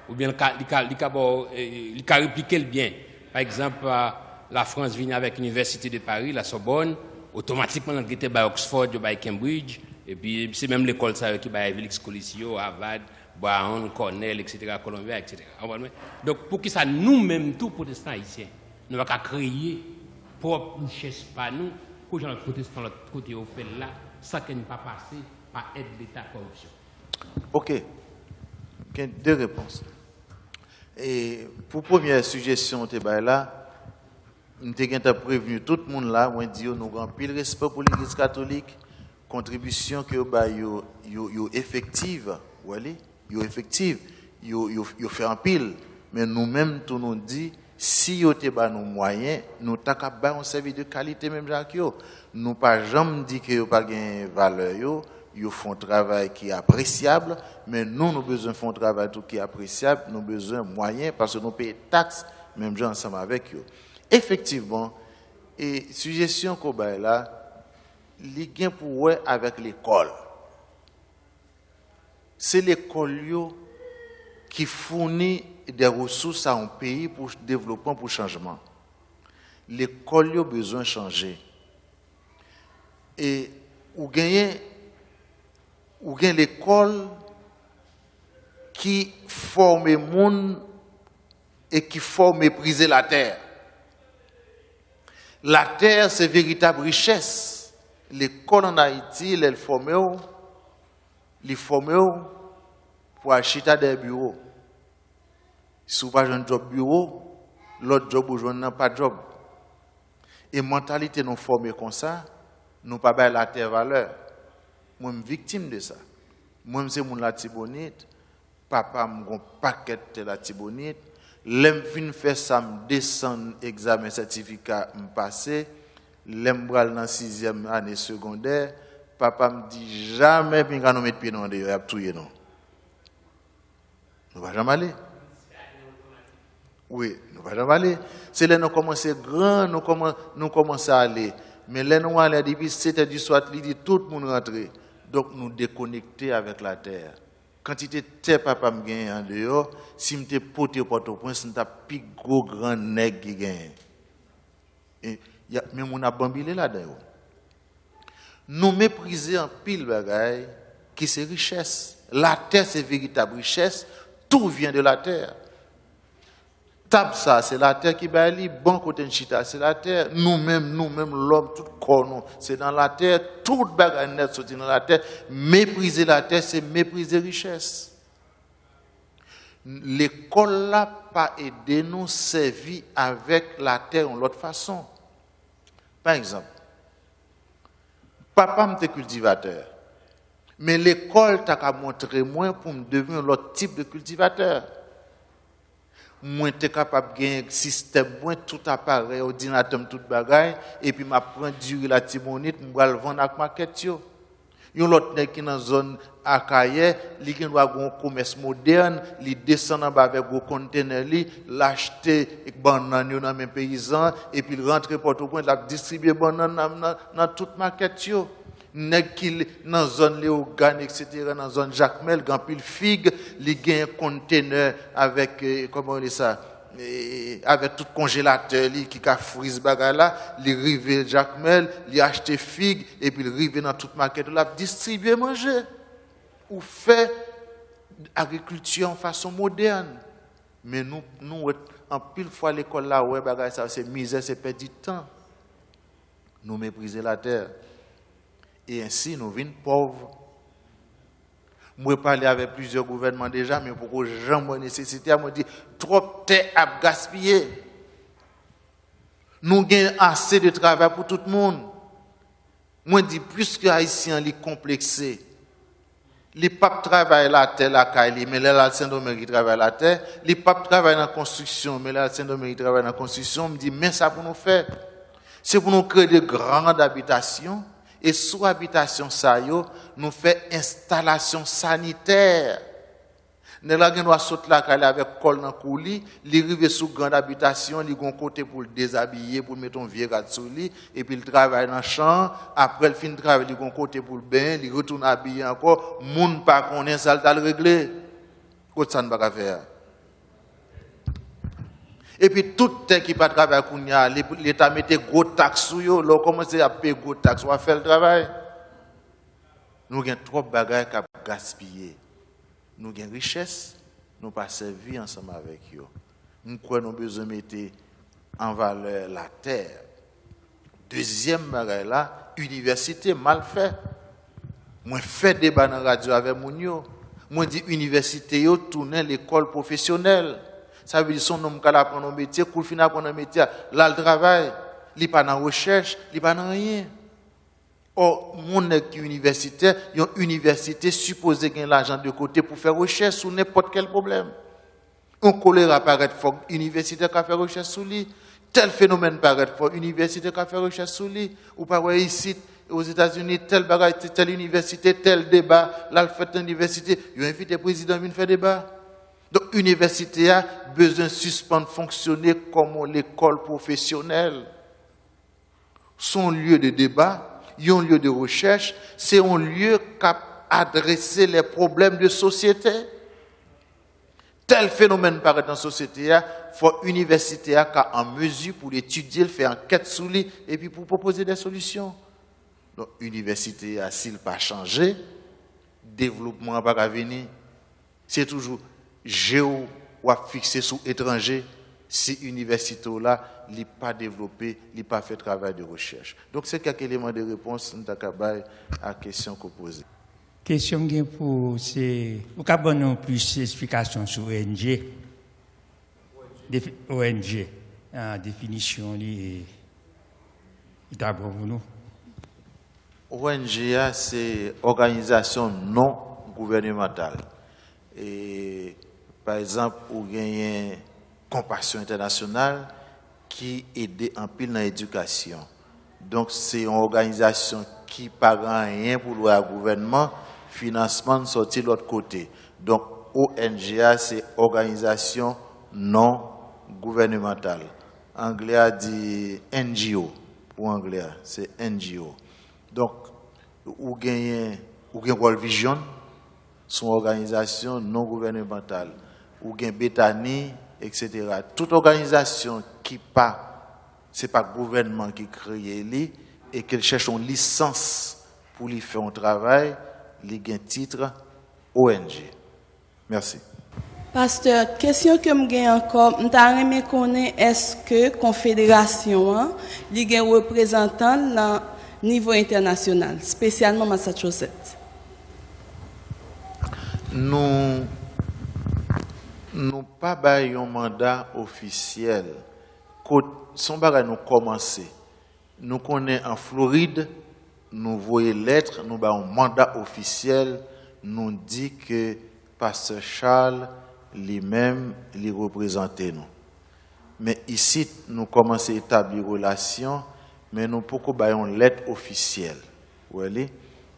Ou bien il a répliqué le bien. Par exemple, la France vient avec l'Université de Paris, la Sorbonne, automatiquement on a été à Oxford, à Cambridge. Et puis, c'est même l'école qui va Félix Colisio, Harvard, Brown, Cornell, etc., Columbia, etc. Donc, pour que ça, nous-mêmes, tous protestants haïtiens, nous allons créer propre richesse par nous, pour que les protestants de l'autre côté au fait là, ça ne pas passer par aide de l'État corruption. Ok. Deux réponses. Et pour la première suggestion, là, nous avons prévenu tout le monde là, on dit nous avons pile respect pour l'Église catholique. Contribution que yo effective, yo effective, yo fait en pile, mais nous-mêmes tout nous dit si yo te ba nos moyens, nous ta capable un service de qualité même Jacques yo. Nous pas jamais dit que yo pas gain valeur yo font travail qui est appréciable, mais nous besoin font travail tout qui est appréciable, nous besoin moyens parce que nous payons taxes même gens ensemble avec yo. Effectivement, et suggestion qu'on ba là li gen pour avec l'école. C'est l'école qui fournit des ressources à un pays pour développement, pour changement. L'école a besoin de changer. Et ou gagne l'école qui forme le monde et qui forme mépriser la terre. La terre, c'est véritable richesse. L'école en Haïti, elle forme pour acheter des bureaux. Si vous n'avez pas un job bureau, l'autre job vous n'avez pas de job. Et mentalité nous formée comme ça, nous pas la terre valeur. Moi, je suis victime de ça. Moi, je suis la Tibonite, papa m'a un paquet de la Tibonite. L'aime fin faire ça, me descendre examen certificat, me passer. L'embral dans 6e année secondaire, papa me dit jamais puis nous mettre pied dans dehors, y a tout non. Nous va jamais aller. Oui, nous va jamais aller. C'est là nous commencer grand, nous commencer à aller. Mais là nous aller depuis 7h du soir, il dit tout le monde rentrer. Donc nous déconnecter avec la terre. Quantité de terre papa me gagne en dehors, si me te porté au Port-au-Prince, c'est un plus gros grand nègre qui gagne. Mais on a bambilé là-dedans. Nous mépriser en pile bagaille qui c'est richesse. La terre c'est véritable richesse. Tout vient de la terre. Table ça, c'est la terre qui va aller, bon côté de chita, c'est la terre. Nous-mêmes, l'homme, tout corps, nous, c'est dans la terre, toute bagarre net sorti dans la terre. Mépriser la terre, c'est mépriser richesse. L'école là pas aider nous servir avec la terre de l'autre façon. Par exemple, papa m'était cultivateur, mais l'école t'a montré moi pour me devenir l'autre type de cultivateur. Moi t'es capable de gagner un système, moi tout appareil, ordinateur, tout bagaille, et puis m'a prendre du la timonite, m'va le vendre avec maquette yo. Yon l'autre nèg qui dans zone Akaye, li gen doit gon commerce moderne, li descend en bas avec gros conteneur li, l'acheter banane yo dans même paysan et puis rentrer Port-au-Prince, la distribuer banane dans toute maquette yo. Nèg qui dans zone Léogane etc. dans zone Jacmel, grand pile figue, li gen un conteneur avec comment on dit ça, avec tout congélateur qui a frise bagarre là, li rive Jacmel, li acheter figue et puis rive dans toute maquette la distribuer manger ou fait agriculture en façon moderne. Mais nous en pile fois l'école là ouais bagarre ça c'est misère, c'est perdre du temps. Nous mépriser la terre. Et ainsi, nous venons pauvres. Moi, j'ai parlé avec plusieurs gouvernements déjà, mais pour que les gens aient nécessité, moi, dit trop de terre à gaspiller. Nous avons assez de travail pour tout le monde. Moi, je dis, plus que les Haïtiens sont complexés, les papes travaillent la terre, la caille, mais là, le Saint-Domingue qui travaille la terre, les papes travaillent dans la construction, mais là, le Saint-Domingue qui travaille dans la construction, me dit, mais ça pour nous faire. C'est pour nous créer de grandes habitations. Et sous habitation ça yo, nous fait installation sanitaire. Nous avons sauté la caille avec col dans couli, li rive sous grande habitation, li gon côté pour le déshabiller, pour mettre un vieux gars sous lui, et puis il travaille dans le champ, après le fin de travail, li gon côté pour le bain, il retourne habiller encore, moun pas connaît ça le régler. Qu'est-ce ça ne va pas faire? Et puis tout terre qui pas travailler kounya, l'État mettait gros taxes sur yo, là commence à payer gros taxes, on va faire le travail. Nous avons trop de bagages à gaspiller. Nous avons richesse, nous pas servir ensemble avec eux. Nous avons besoin de mettre en valeur la terre. Deuxième bagage là, université mal fait. Moi fait débat dans la radio avec Mounio. Moi dit université yo tourner l'école professionnelle. Ça veut dire son homme qui apprend un métier, pour finir apprendre un métier, là le travail, il n'est pas dans la recherche, il n'est pas dans rien. Or, mon qui est universitaire, une université supposée gagner l'argent de côté pour faire recherche sur n'importe quel problème. Un choléra paraît fort, université qui a fait recherche sur lui. Tel phénomène paraît fort, université qui a fait recherche sur lui. Ou pas ici, aux États-Unis, telle bagage, telle université, tel débat, là, le fait l'université, il a invité le président à faire débat. Donc, l'université a besoin de suspendre fonctionner comme l'école professionnelle. Son lieu de débat, un lieu de recherche, c'est un lieu qui a adressé les problèmes de société. Tel phénomène paraît dans la société, il faut l'université qui a en mesure pour l'étudier, faire enquête sur lui et puis pour proposer des solutions. Donc, l'université a, s'il pas changé, développement n'a pas venir. C'est toujours géo ou fixé sur étranger si l'université là n'est pas développée, n'est pas fait travail de recherche. Donc c'est quelques éléments de réponse à la question que vous posez. Question pour c'est vous avez nous plus d'explications sur ONG. ONG définition et d'abord pour nous. ONG c'est organisation non gouvernementale. Et par exemple, vous avez Compassion internationale qui aide en pile dans l'éducation. Donc, c'est une organisation qui ne paie rien pour le gouvernement, financement sorti de l'autre côté. Donc, ONGA, c'est organisation non gouvernementale. Anglais a dit NGO, pour anglais, c'est NGO. Donc, vous avez World Vision, son organisation non gouvernementale, ou bien Bethany, etc. Toute organisation qui pas, c'est pas le gouvernement qui crée lui et qu'elle cherche une licence pour lui faire un travail, il y a un titre ONG. Merci. Pasteur, question que me gagne encore, m'ta aimé connaître est-ce que confédération li gen représentant dans niveau international, spécialement Massachusetts. Nous pas bail un mandat officiel. Son bagay nous commencer. Nous connaissons en Floride, nous voyons lettre, nous avons un mandat officiel, nous dit que Pasteur Charles lui-même les représentait nous. Mais ici, nous commençons à établir une relation, mais nous ne pouvons pas avoir une lettre officielle. Vous voyez?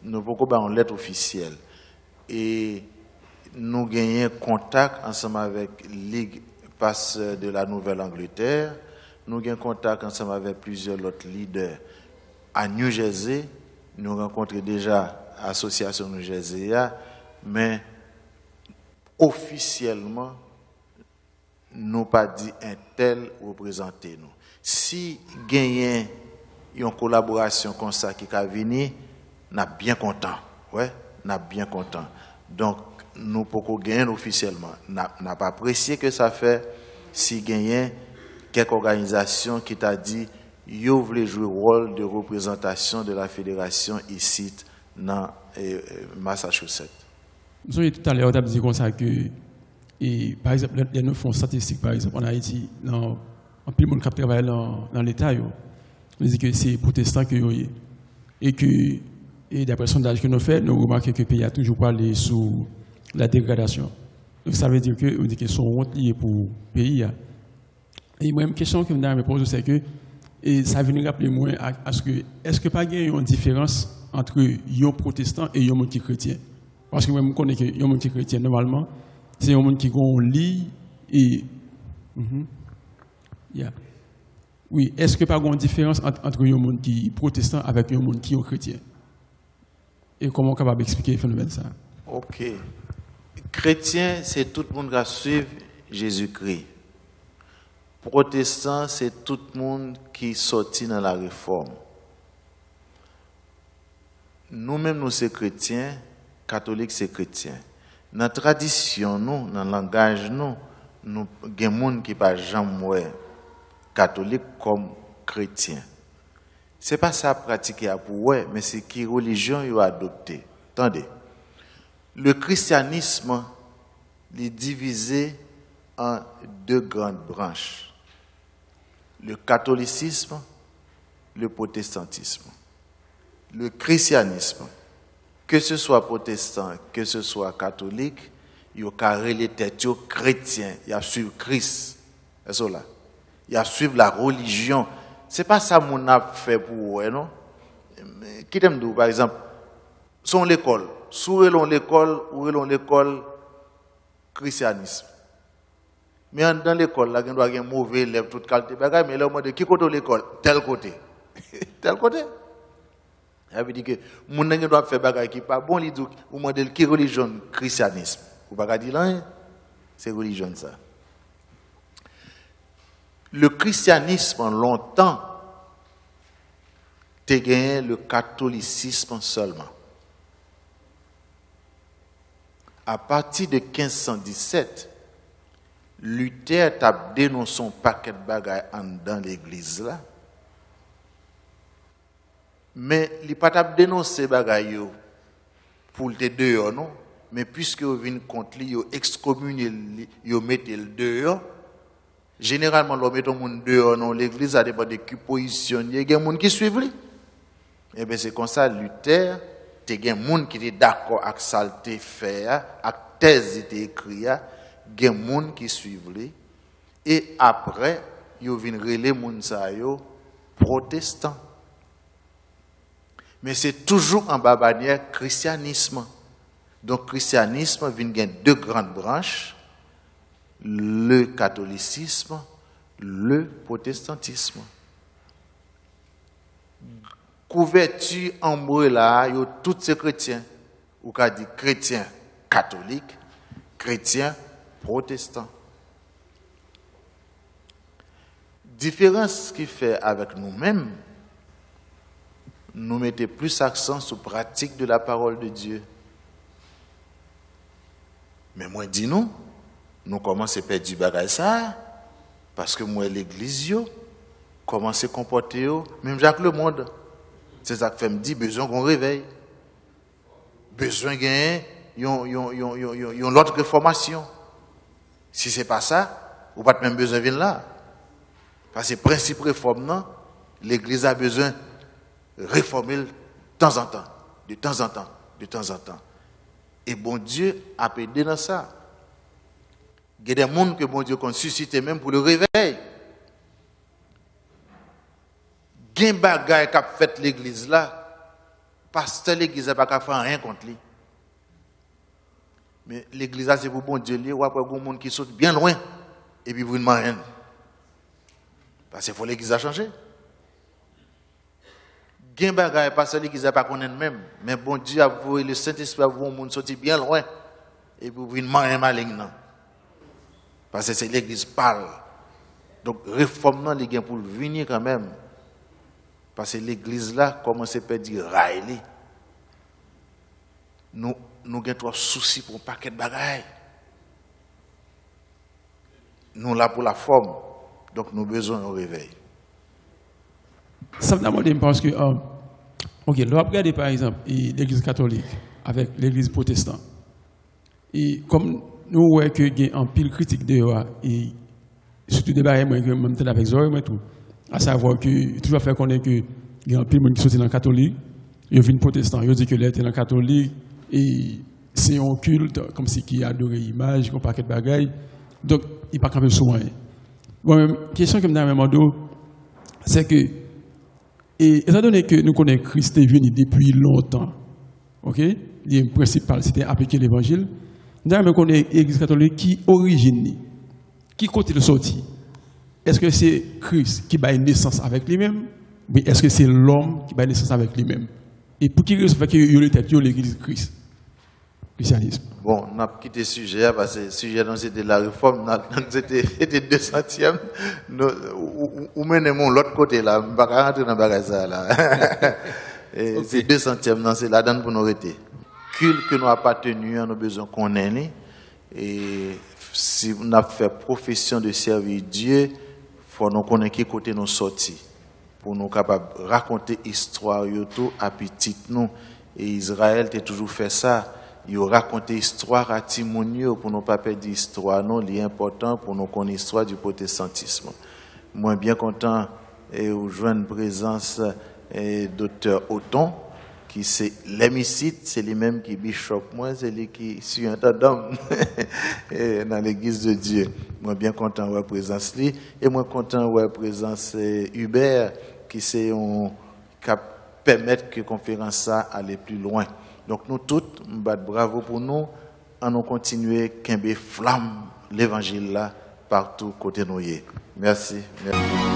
Nous ne pouvons pas avoir une lettre officielle. Et nous gagnons contact ensemble avec la Ligue Pasteur de la Nouvelle-Angleterre. Nous gagnons contact ensemble avec plusieurs autres leaders. À New Jersey, nous rencontrons déjà l'association New Jersey, mais officiellement, nous pas dit un tel représenter nous. Si gagnons une collaboration comme ça qui va venir, nous sommes bien contents. Ouais, nous sommes bien contents. Donc, nous pouvons gagner officiellement. Nous n'avons pas apprécié que ça fait si gagnons quelques organisations qui t'a dit yo voulez jouer le rôle de représentation de la fédération ici dans Massachusetts. Nous avons tout à l'heure dit comme ça que par exemple les nous font statistiques par exemple en Haïti dans en plus monde qui travaille dans l'état yo nous dit que c'est protestants que yo et que d'après le sondage que nous fait nous remarquons que le pays a toujours parlé sous la dégradation. Donc ça veut dire que on dit que sont honte liés pour le pays. Et moi, une question que je me pose, c'est que et ça vient rappeler moi à ce que est-ce que pas il y a une différence entre les protestants et les monde qui chrétien? Parce que moi je connais que les monde qui chrétien normalement c'est un monde qui lit et oui, est-ce que pas une différence entre les monde qui protestant avec les monde qui chrétien? Et comment on est capable d'expliquer le phénomène ça? OK. Chrétien, c'est tout le monde qui suit Jésus-Christ. Protestant, c'est tout le monde qui sortit dans la réforme. Nous-mêmes, nous sommes chrétiens, catholiques, c'est chrétiens. Dans la tradition, nous, dans le langage, nous avons des gens qui ne sont pas jamais catholiques comme chrétiens. Ce n'est pas ça pratiquer pour eux, mais c'est qui religion ils ont adopté. Attendez. Le christianisme est divisé en deux grandes branches. Le catholicisme, le protestantisme. Le christianisme, que ce soit protestant, que ce soit catholique, il y a carré les têtes chrétiens, il y a suivre Christ. C'est ça là. Il y a suivre la religion. C'est pas ça mon a fait pour eux, non? Qui t'aime d'où, par exemple, sont l'école. Sous l'école, ou l'école christianisme. Mais dans l'école, là, il doit y avoir un mauvais élève, toute qualité. Mais là, on dit, qui côté l'école? Tel côté. Tel côté. Ça veut dire que mon n'a doit faire bagay qui pas bon, il dit, ou modèle qui religion christianisme. Ou pas dire là, c'est religion ça. Le christianisme, longtemps, t'es gagné le catholicisme seulement. À partir de 1517, Luther a dénoncé son paquet de bagages dans l'église là. Mais il n'a pas dénoncé les bagages pour le dehors, non? Mais puisque vous venez contre lui, vous excommuniez, vous mettez le dehors. Généralement, vous mettez le monde dehors dans l'église, ça dépend de qui positionne. Il y a des gens qui suivent lui. Et bien c'est comme ça, Luther, il y a des gens qui sont d'accord avec ça, fait, avec thèse qui écrit, il y a des gens qui suivent lui. Et après, ils viennent relayer les gens protestants. Mais c'est toujours en bas bannière christianisme. Donc, christianisme vient de deux grandes branches, le catholicisme, le protestantisme. Couverture umbrella, il y a tous ces chrétiens, ou qu'a dit chrétiens catholiques, chrétiens protestants. Différence qui fait avec nous-mêmes, nous mettons plus accent sur la pratique de la parole de Dieu. Mais moi, dis-nous, nous commençons à perdre du bagage ça, parce que moi, l'église, commence à comporter, même Jacques le monde. C'est ça que fait me dire, besoin qu'on réveille. Besoin de gagner, l'autre réformation. Si ce n'est pas ça, vous n'avez pas même besoin de venir là. Parce que le principe réforme, l'église a besoin de réformer de temps en temps, de temps en temps, de temps en temps. Et bon Dieu a aidé dans ça. Il y a des gens que bon Dieu a suscité même pour le réveil. Il y a des bagages qui ont fait l'église là. Pasteur l'église n'a pas qu'à faire rien contre lui. Mais l'église là, c'est pour bon Dieu, ou après, il y a des gens qui sautent bien loin, et puis vous ne rien. Parce qu'il faut l'église a changer. Il y a des bagages, pasteur l'église n'a pas connaître même. Mais bon Dieu a voué le Saint-Esprit a voué les gens sortir bien loin, et puis vous ne rien malign. Parce que c'est l'église parle. Donc, réforme, les gens pour venir quand même. Parce que l'église là commence à perdre rail. Nous avons trop soucis pour un paquet de bagailles. Nous là pour la forme. Donc nous avons besoin d'un réveil. Ça me demande parce que, ok, nous regardons par exemple l'église catholique avec l'église protestante. Et comme nous voyons qu'il y a un pile critique de et surtout des barrières, même temps avec Zoé, et tout. À savoir que, toujours faire connaître que il y a un peu de monde qui sont dans le catholique, ils viennent protestants, ils disent que l'être dans le catholique, et c'est un culte, comme si qui adore l'image, qu'on paquet de bagailles, donc il n'y a pas quand même soin. Bon, la question que je me demande, c'est que, étant donné que nous connaissons Christ est venu depuis longtemps, ok, le principal c'était appliquer l'évangile, nous connaissons l'Église catholique qui origine, qui côté de sortie. Est-ce que c'est Christ qui bat une naissance avec lui-même, ou est-ce que c'est l'homme qui bat une naissance avec lui-même? Et pour qui raison fait que l'Église de Christ? Christianisme. Bon, on a quitté le sujet, parce que le sujet c'était la réforme, c'était 200e. Ou même l'autre côté là, je ne vais pas rentrer dans le bagage là. C'est 200e, c'est la donne pour nous arrêter. Culte que nous appartenons, nous avons besoin qu'on ait. Et si on a fait profession de servir Dieu, il faut nous connaître qui côté nous sortis. Pour nous capables de raconter l'histoire à petit nous. Et Israël a toujours fait ça. Il raconté l'histoire à Timonio pour ne pas perdre l'histoire. Non, c'est important pour nous connaître l'histoire du protestantisme. Moi, bien content de rejoindre la présence du docteur Othon, qui c'est l'hémicide, c'est lui-même qui bishop. Moi, c'est lui qui suit un tas d'hommes dans l'église de Dieu. Moi, bien content de la présence lui. Et moi, content de la présence Hubert, qui c'est qui permettre que la conférence aille plus loin. Donc, nous tous, bravo pour nous, en nous continuer qu'un flamme l'évangile là partout côté nous. Merci. Merci.